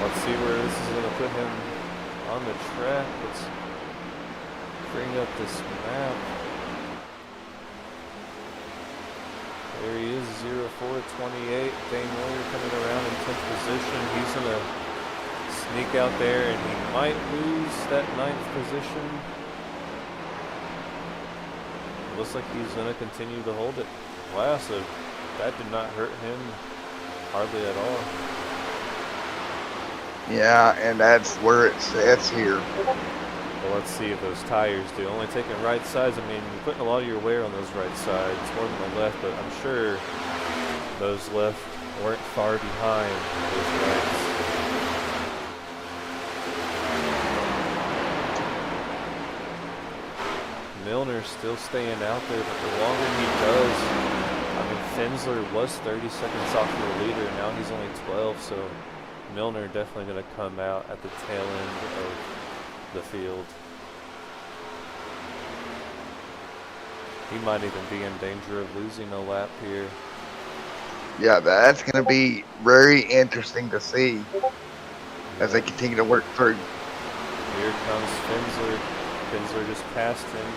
Let's see where this is going to put him on the track. Let's bring up this map. There he is, 0428. Dane Miller coming around in 10th position. He's going to sneak out there, and he might lose that 9th position. Looks like he's going to continue to hold it. Wow, so that did not hurt him hardly at all. Yeah, and that's where it sits here. Well, let's see if those tires do. Only taking right sides. I mean, you're putting a lot of your wear on those right sides, more than the left, but I'm sure those left weren't far behind those rights. Milner's still staying out there, but the longer he does, I mean, Fensler was 30 seconds off the leader, now he's only 12, so Milner definitely going to come out at the tail end of the field. He might even be in danger of losing a lap here. Yeah, that's going to be very interesting to see as they continue to work through. Here comes Fensler. Fensler just passed him.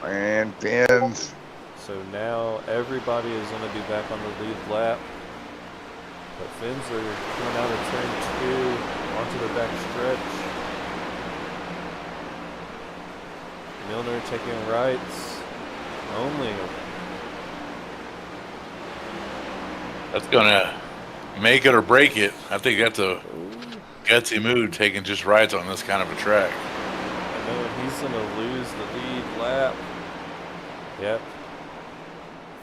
And Fins. So now everybody is going to be back on the lead lap. But Fensler coming out of turn 2 onto the back stretch. Milner taking rights only. That's gonna make it or break it. I think that's a gutsy move, taking just rights on this kind of a track. I know he's gonna lose the lead lap. Yep.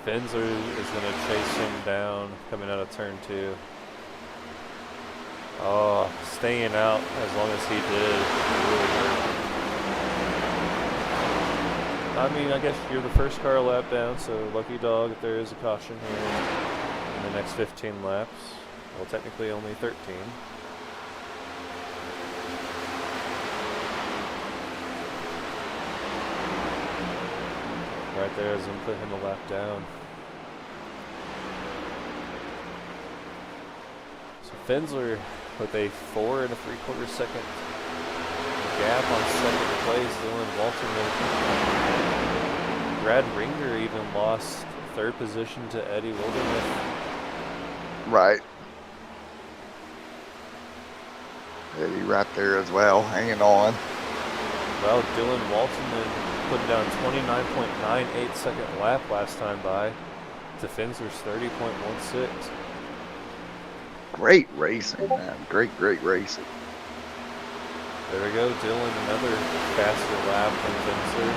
Fensler is gonna chase him down coming out of turn 2. Oh, staying out as long as he did really hurt. I mean, I guess you're the first car lap down, so lucky dog if there is a caution here in the next 15 laps. Well, technically only 13. Right there is going to put him a lap down. So Fensler with a 4 3/4 second gap on second place. Dylan Walterman. Brad Ringer even lost third position to Eddie Wildermuth. Right. Eddie right there as well, hanging on. Well, Dylan Walterman put down 29.98 second lap last time by to Fensler's 30.16. Great racing, man. Great racing. There we go, Dylan, another faster lap than Fensler.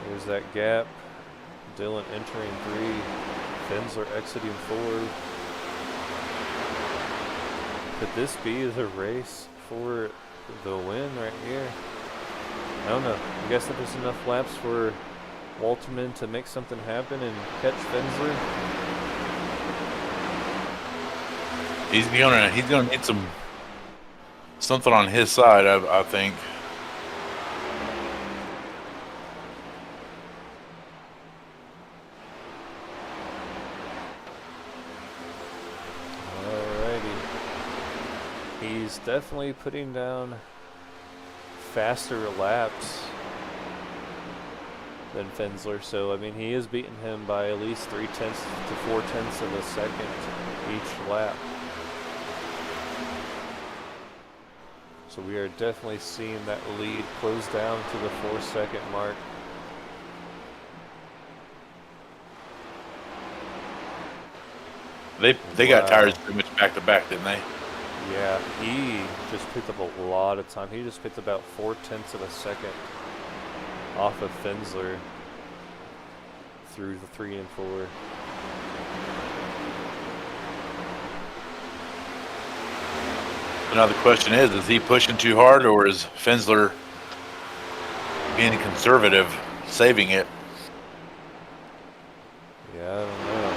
There's that gap. Dylan entering 3, Fensler exiting 4. Could this be the race for the win right here? I don't know. I guess if there's enough laps for Walterman to make something happen and catch Fensler. He's gonna need something on his side, I think. He's definitely putting down faster laps than Fensler, so I mean he is beating him by at least 0.3 to 0.4 of a second each lap. So we are definitely seeing that lead close down to the 4-second mark. They got tires pretty much back to back, didn't they? Yeah, he just picked up a lot of time. He just picked about 0.4 of a second off of Fensler through the 3 and 4. Now the question is he pushing too hard, or is Fensler being conservative, saving it? Yeah, I don't know.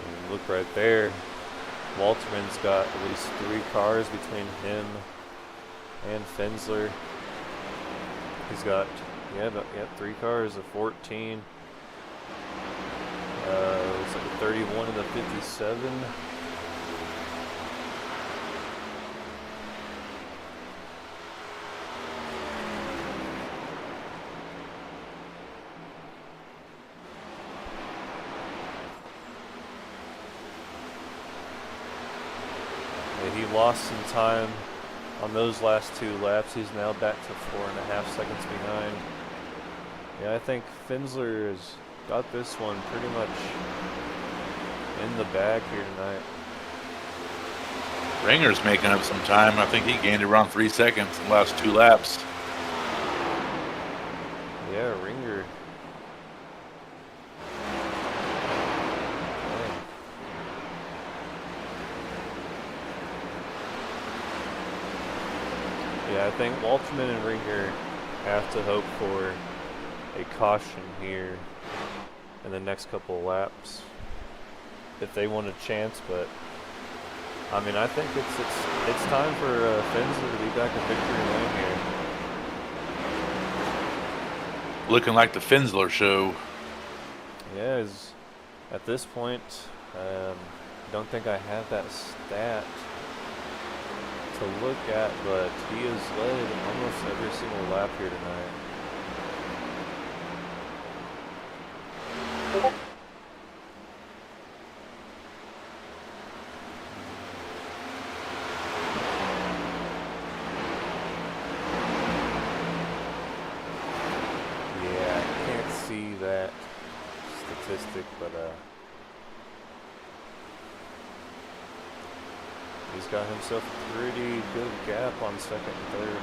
And look right there. Walterman's got at least 3 cars between him and Fensler. He's got, 3 cars, a 14. Looks like a 31 and a 57. He lost some time on those last 2 laps. He's now back to 4.5 seconds behind. Yeah, I think Fensler has got this one pretty much in the bag here tonight. Ringer's making up some time. I think he gained around 3 seconds in the last 2 laps. Yeah, Ringer. Yeah, I think Walterman and Ringer have to hope for a caution here in the next couple of laps if they want a chance. But I mean, I think it's time for Fensler to be back in victory lane here. Looking like the Fensler show. Yeah, at this point, don't think I have that stat to look at, but he has led almost every single lap here tonight. Yeah, I can't see that statistic, but he's got himself a pretty good gap on second and third.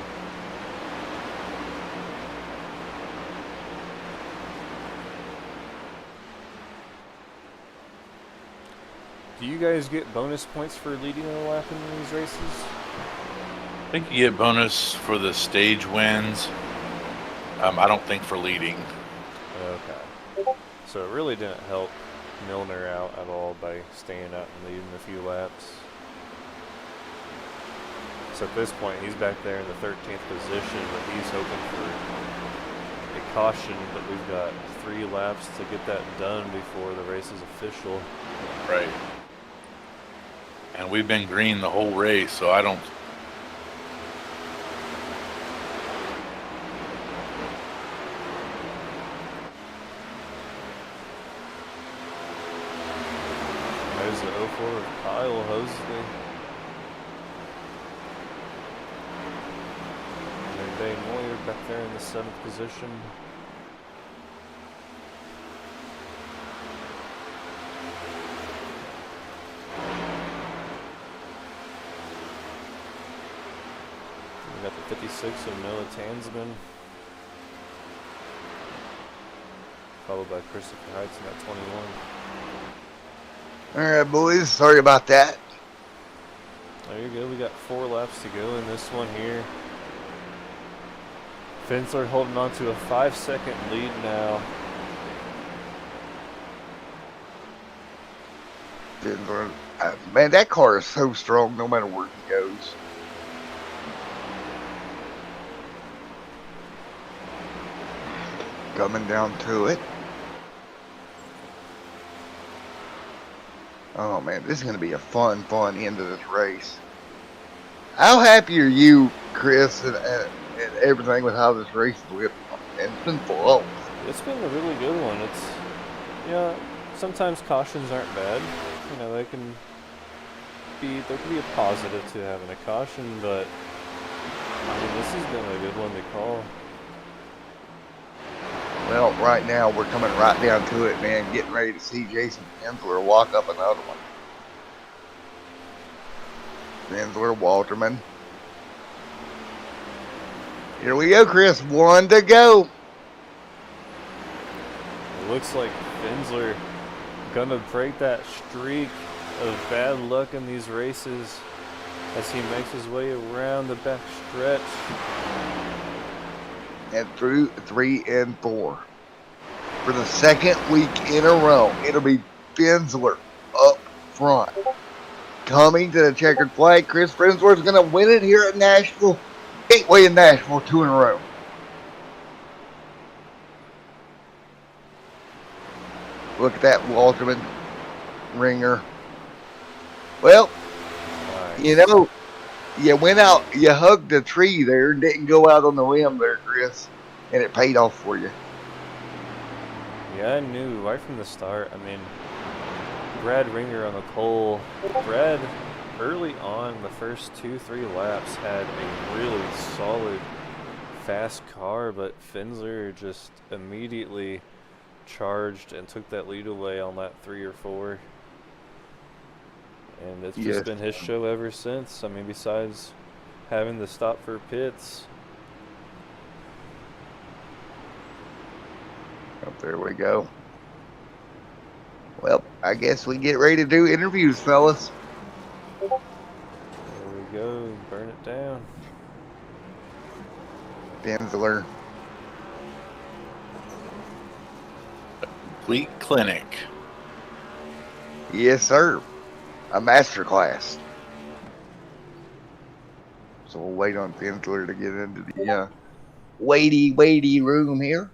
Do you guys get bonus points for leading a lap in these races? I think you get bonus for the stage wins. I don't think for leading. Okay. So it really didn't help Milner out at all by staying out and leading a few laps. So at this point, he's back there in the 13th position, but he's hoping for a caution, but we've got 3 laps to get that done before the race is official. Right. And we've been green the whole race, so I don't... There's the 04 of Kyle Hosley. Dane Moyer back there in the 7th position. We got the 56 of Noah Tansman, followed by Christopher Heights at 21. All right, boys. Sorry about that. There you go. We got 4 laps to go in this one here. Fensler holding on to a 5-second lead now. Man, that car is so strong no matter where he goes. Coming down to it. Oh man, this is going to be a fun end of this race. How happy are you, Chris, and everything with how this race is looking? And it's been full. It's been a really good one. It's, sometimes cautions aren't bad. There can be a positive to having a caution, but I mean, this has been a good one to call. Well, right now we're coming right down to it, man. Getting ready to see Jason Fensler walk up another one. Fensler, Walterman. Here we go, Chris. 1 to go. It looks like Finsler gonna break that streak of bad luck in these races as he makes his way around the back stretch. And through 3 and 4. For the second week in a row, it'll be Finsler up front. Coming to the checkered flag, Chris Finsler's going to win it here at Nashville. Gateway in Nashville, 2 in a row. Look at that Walterman ringer. Well, Nice. you know, you went out, you hugged a tree there, didn't go out on the limb there, Chris, and it paid off for you. Yeah, I knew right from the start. I mean, Brad Ringer on the pole. Brad, early on, the first 2-3 laps, had a really solid, fast car, but Finsler just immediately charged and took that lead away on lap 3 or 4. And it's Yes. just been his show ever since. I mean, besides having to stop for pits. Oh, there we go. Well, I guess we get ready to do interviews, fellas. There we go. Burn it down. Finsler. Complete clinic. Yes, sir. A master class. So we'll wait on Finsler to get into the weighty room here.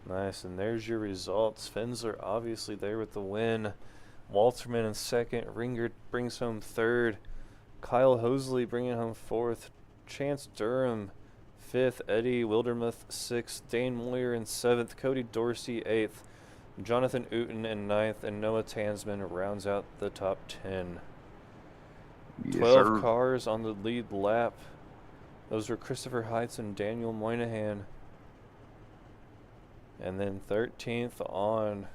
Nice, and there's your results. Finsler obviously there with the win. Walterman in second. Ringer brings home third. Kyle Hosley bringing home fourth. Chance Durham fifth. Eddie Wildermuth sixth. Dane Moyer in seventh. Cody Dorsey eighth. Jonathan Uten in ninth. And Noah Tansman rounds out the top 10. Yes, 12 sir. cars on the lead lap. Those were Christopher Heights and Daniel Moynihan. And then 13th on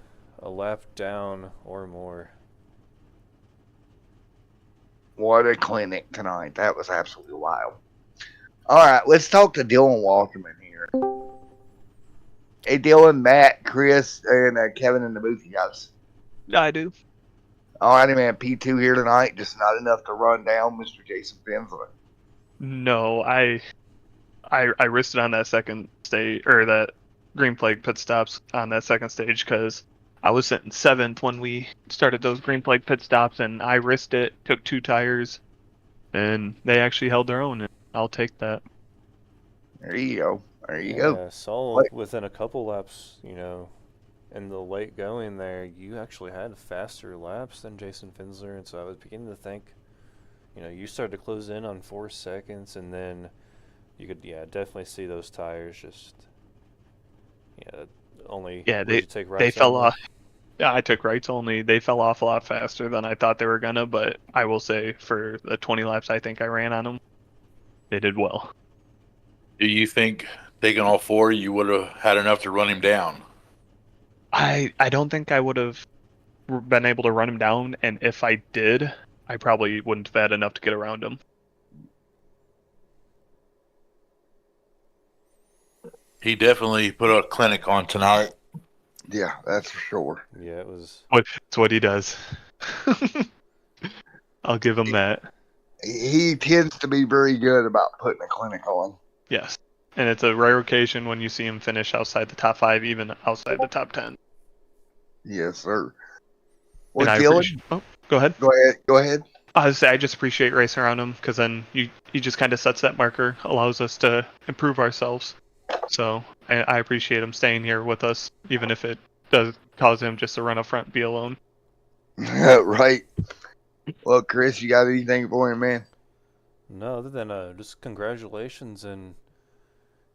a lap down or more. What a clinic tonight. That was absolutely wild. All right, let's talk to Dylan Walterman here. Hey, Dylan, Matt, Chris, and Kevin in the booth, you guys. I do. All righty, man. P2 here tonight. Just not enough to run down Mr. Jason Finsler. No, I risked it on that second stage, or that green flag pit stops on that second stage, because I was sitting 7th when we started those green flag pit stops, and I risked it, took 2 tires, and they actually held their own, and I'll take that. There you go. There you go. Yeah, saw What? within a couple laps, you know, in the late going there, you actually had faster laps than Jason Finsler, and so I was beginning to think, you know, you started to close in on 4 seconds, and then you could, definitely see those tires just, only. Yeah, Would you take they rights fell only? off. Yeah, I took rights only. They fell off a lot faster than I thought they were gonna, but I will say for the 20 laps I think I ran on them, they did well. Do you think taking all 4, you would have had enough to run him down? I don't think I would have been able to run him down, and if I did, I probably wouldn't have had enough to get around him. He definitely put a clinic on tonight. Yeah, that's for sure. Yeah, it was. It's what he does. I'll give him that. He tends to be very good about putting a clinic on. Yes. And it's a rare occasion when you see him finish outside the top 5, even outside the top 10. Yes, sir. Well, And I Dylan, oh, go ahead. go ahead. I just appreciate racing around him, because then he just kind of sets that marker, allows us to improve ourselves. So I appreciate him staying here with us, even if it does cause him just to run up front, be alone. Right. Well, Chris, you got anything for him, man? No, other than just congratulations, and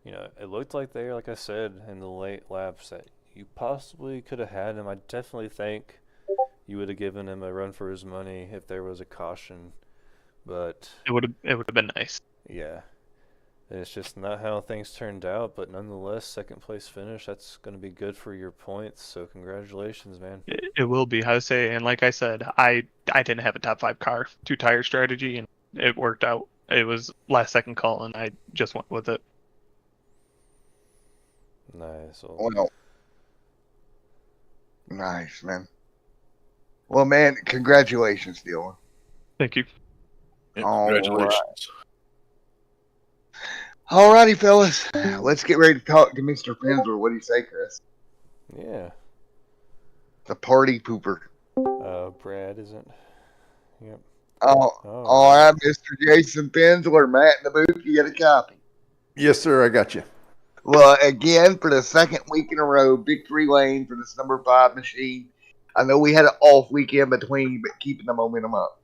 it looked like there, like I said, in the late laps that you possibly could have had him. I definitely think you would have given him a run for his money if there was a caution, but It would have been nice. yeah, it's just not how things turned out. But nonetheless, second place finish, that's going to be good for your points. So congratulations, man. It will be, I say, and like I said, I didn't have a top 5 car, 2 tire strategy, and it worked out. It was last second call, and I just went with it. Nice. Well, nice, man. Well, man, congratulations, Dylan. Thank you. Yeah, All congratulations. All righty, fellas. Let's get ready to talk to Mr. Penzler. What do you say, Chris? Yeah. The party pooper. Brad isn't. Yep. Oh, all right, Mr. Jason Penzler. Matt in the booth, you get a copy. Yes, sir. I got you. Well, again, for the second week in a row, victory lane for this number 5 machine. I know we had an off weekend between, but keeping the momentum up.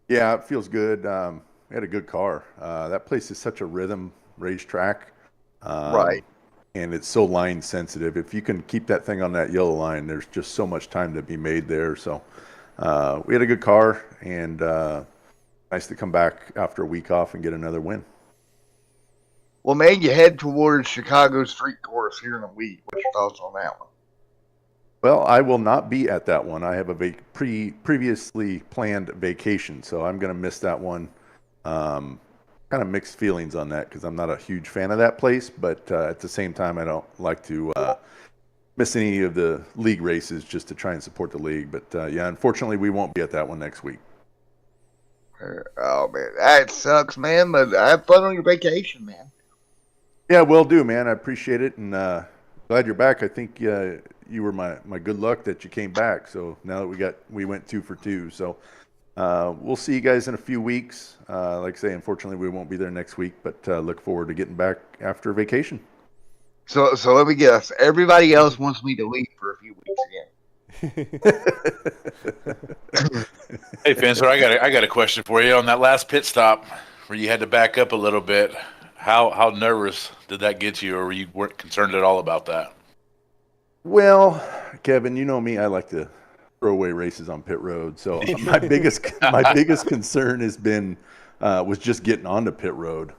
Yeah, it feels good. We had a good car. That place is such a rhythm racetrack. Right. And it's so line sensitive. If you can keep that thing on that yellow line, there's just so much time to be made there. So we had a good car, and nice to come back after a week off and get another win. Well, man, you head towards Chicago Street Course here in a week. What's your thoughts on that one? Well, I will not be at that one. I have a previously planned vacation, so I'm going to miss that one. Kind of mixed feelings on that because I'm not a huge fan of that place, but at the same time, I don't like to miss any of the league races just to try and support the league. But yeah, unfortunately, we won't be at that one next week. Oh, man, that sucks, man, but have fun on your vacation, man. Yeah, will do, man. I appreciate it, and glad you're back. I think you were my good luck that you came back. So now that we went 2 for 2. So we'll see you guys in a few weeks. Like I say, unfortunately, we won't be there next week, but look forward to getting back after vacation. So let me guess. Everybody else wants me to leave for a few weeks again. Hey, Fencer, I got a question for you on that last pit stop where you had to back up a little bit. How nervous did that get you, or were you weren't concerned at all about that? Well, Kevin, you know me. I like to throw away races on pit road. So my biggest concern has been was just getting onto pit road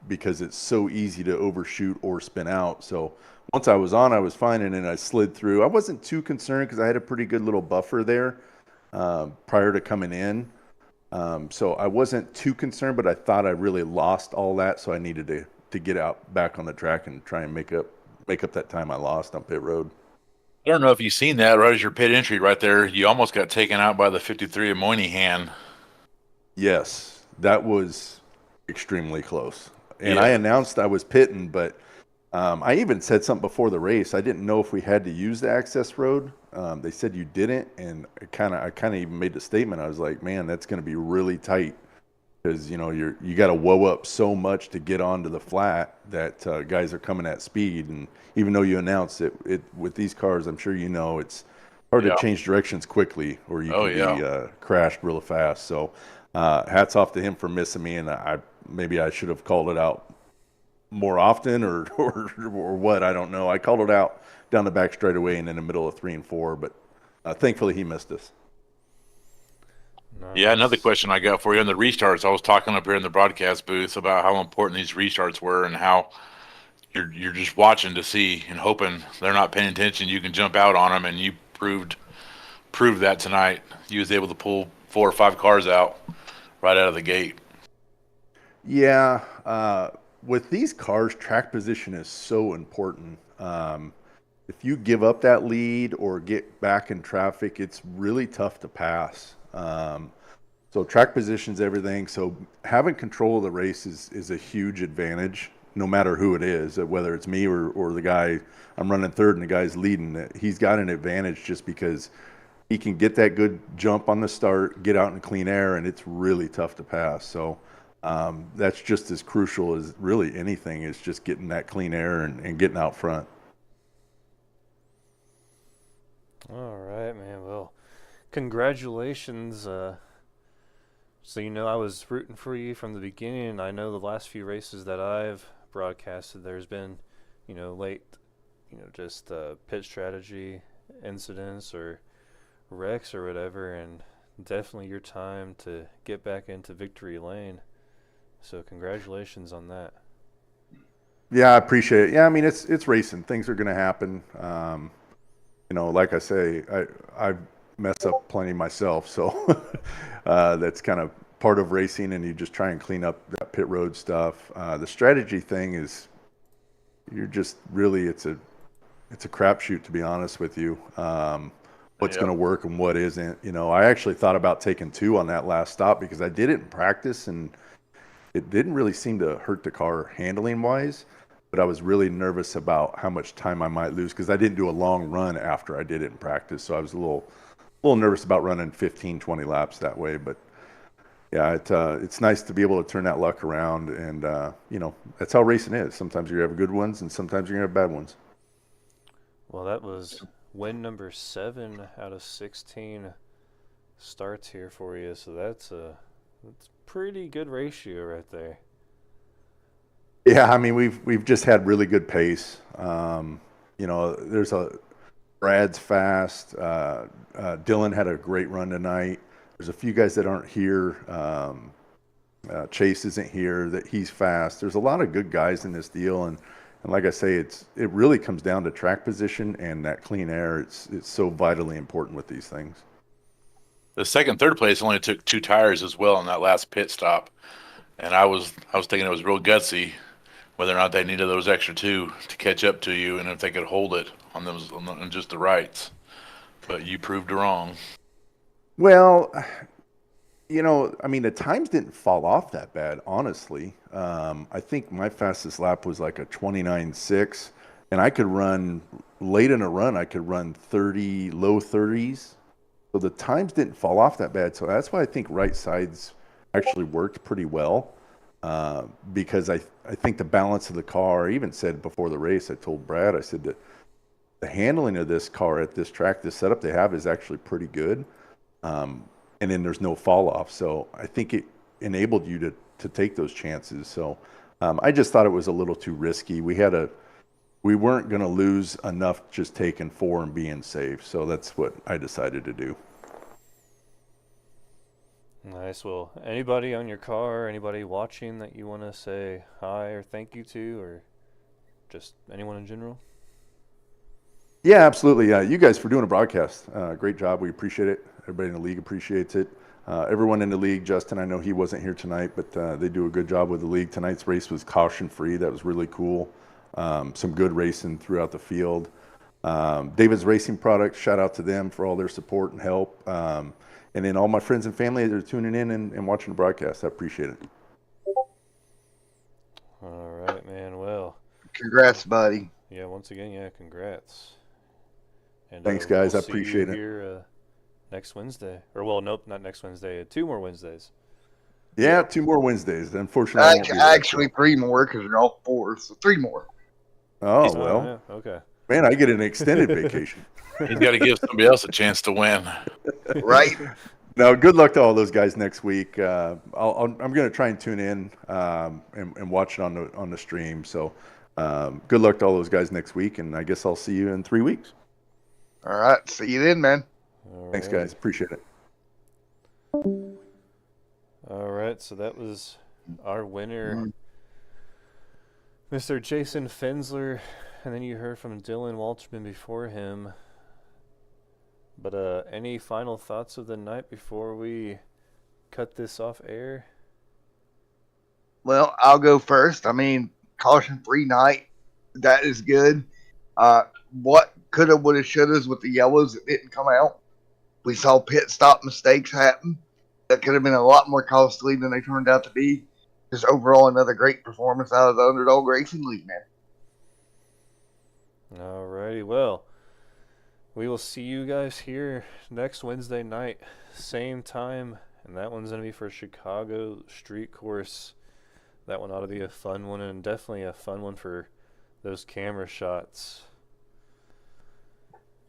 because it's so easy to overshoot or spin out. So once I was on, I was fine, and then I slid through. I wasn't too concerned because I had a pretty good little buffer there prior to coming in. So I wasn't too concerned, but I thought I really lost all that. So I needed to get out back on the track and try and make up that time I lost on pit road. I don't know if you've seen that right as your pit entry right there. You almost got taken out by the 53 of Moynihan. Yes, that was extremely close. And Yeah. I announced I was pitting, but I even said something before the race. I didn't know if we had to use the access road. They said you didn't, and I kind of even made the statement. I was like, man, that's going to be really tight because you got to whoa up so much to get onto the flat that guys are coming at speed. And even though you announced it with these cars, I'm sure you know it's hard to change directions quickly, or you can be crashed real fast. So hats off to him for missing me, and maybe I should have called it out more often or what, I don't know. I called it out down the back straightaway and in the middle of 3 and 4, but thankfully he missed us. Nice. Yeah, another question I got for you on the restarts. I was talking up here in the broadcast booth about how important these restarts were and how you're just watching to see and hoping they're not paying attention. You can jump out on them, and you proved that tonight. You was able to pull 4 or 5 cars out right out of the gate. Yeah, with these cars, track position is so important. If you give up that lead or get back in traffic, it's really tough to pass. So track position's everything. So having control of the race is a huge advantage, no matter who it is, whether it's me or the guy I'm running third and the guy's leading. He's got an advantage just because he can get that good jump on the start, get out in clean air, and it's really tough to pass. So that's just as crucial as really anything, is just getting that clean air and getting out front. All right, man. Well, congratulations. So I was rooting for you from the beginning. I know the last few races that I've broadcasted, there's been, late, just pit strategy incidents or wrecks or whatever, and definitely your time to get back into victory lane. So congratulations on that. Yeah, I appreciate it. Yeah, I mean it's racing. Things are going to happen. Like I say, I mess up plenty myself, so that's kind of part of racing, and you just try and clean up that pit road stuff. The strategy thing is you're just really it's a crapshoot, to be honest with you. What's Yep. going to work and what isn't. You know, I actually thought about taking 2 on that last stop because I did it in practice and it didn't really seem to hurt the car handling wise. But I was really nervous about how much time I might lose because I didn't do a long run after I did it in practice. So I was a little nervous about running 15, 20 laps that way. But yeah, it's nice to be able to turn that luck around. And, you know, that's how racing is. Sometimes you're going to have good ones and sometimes you're going to have bad ones. Well, that was win number 7 out of 16 starts here for you. So that's pretty good ratio right there. Yeah, I mean we've just had really good pace. You know, Brad's fast. Dylan had a great run tonight. There's a few guys that aren't here. Chase isn't here. That he's fast. There's a lot of good guys in this deal, and like I say, it really comes down to track position and that clean air. It's so vitally important with these things. The second, third place only took 2 tires as well on that last pit stop, and I was thinking it was real gutsy whether or not they needed those extra 2 to catch up to you, and if they could hold it on just the rights. But you proved wrong. Well, you know, I mean, the times didn't fall off that bad, honestly. I think my fastest lap was like a 29.6, and I could run late in a run. I could run 30, low 30s. So the times didn't fall off that bad. So that's why I think right sides actually worked pretty well. Because I think the balance of the car, I even said before the race, I told Brad, I said that the handling of this car at this track, the setup they have is actually pretty good. And then there's no fall off. So I think it enabled you to take those chances. So I just thought it was a little too risky. We weren't going to lose enough just taking 4 and being safe. So that's what I decided to do. Nice. Well, anybody on your car, anybody watching that you want to say hi or thank you to, or just anyone in general? Yeah, absolutely. You guys for doing a broadcast. Great job. We appreciate it. Everybody in the league appreciates it. Everyone in the league, Justin, I know he wasn't here tonight, but they do a good job with the league. Tonight's race was caution-free. That was really cool. Some good racing throughout the field. David's Racing Products, shout out to them for all their support and help. And then all my friends and family that are tuning in and watching the broadcast. I appreciate it. All right, man. Well, Congrats, buddy. yeah, once again, yeah, congrats. And Thanks, guys. we'll I appreciate see you it. here next Wednesday. Or, well, nope, not next Wednesday. 2 more Wednesdays. Yeah, 2 more Wednesdays. Unfortunately, I won't be there. Actually, 3 more because you're all 4, so 3 more. Oh, Oh, well. yeah, okay. Man, I get an extended vacation. He's got to give somebody else a chance to win. Right? No, good luck to all those guys next week. I'm going to try and tune in and watch it on the stream. So good luck to all those guys next week, and I guess I'll see you in 3 weeks. All right. See you then, man. All Thanks, right. guys. Appreciate it. All right, so that was our winner, Mr. Jason Fensler, and then you heard from Dylan Walterman before him. But any final thoughts of the night before we cut this off air? Well, I'll go first. I mean, caution-free night. That is good. What coulda, woulda, shouldas with the yellows that didn't come out. We saw pit stop mistakes happen. That could have been a lot more costly than they turned out to be. Just overall, another great performance out of the Underdog Racing League, man. Alrighty, well, we will see you guys here next Wednesday night, same time, and that one's going to be for Chicago Street Course. That one ought to be a fun one, and definitely a fun one for those camera shots.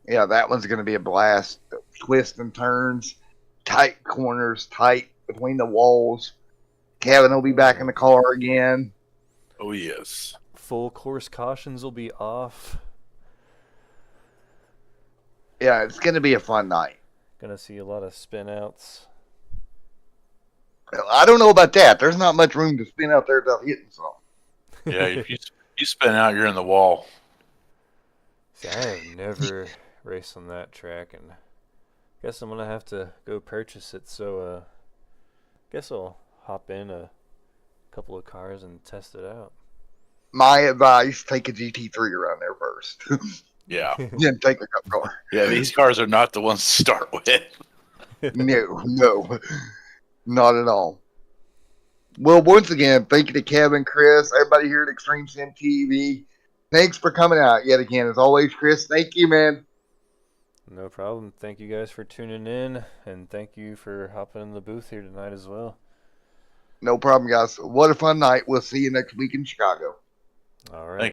Yeah, that one's going to be a blast. Twists and turns, tight corners, tight between the walls. Kevin will be back in the car again. Oh, yes. Full course cautions will be off. Yeah, it's going to be a fun night. Gonna see a lot of spin outs. I don't know about that. There's not much room to spin out there without hitting something. Yeah, if you spin out, you're in the wall. See, I have never raced on that track, and guess I'm gonna have to go purchase it. So, guess I'll hop in a couple of cars and test it out. My advice: take a GT3 around there first. Yeah. Then take a cup car. Yeah, these cars are not the ones to start with. No, not at all. Well, once again, thank you to Kevin, Chris, everybody here at Extreme Sim TV. Thanks for coming out yet again. As always, Chris, thank you, man. No problem. Thank you guys for tuning in, and thank you for hopping in the booth here tonight as well. No problem, guys. What a fun night. We'll see you next week in Chicago. All right.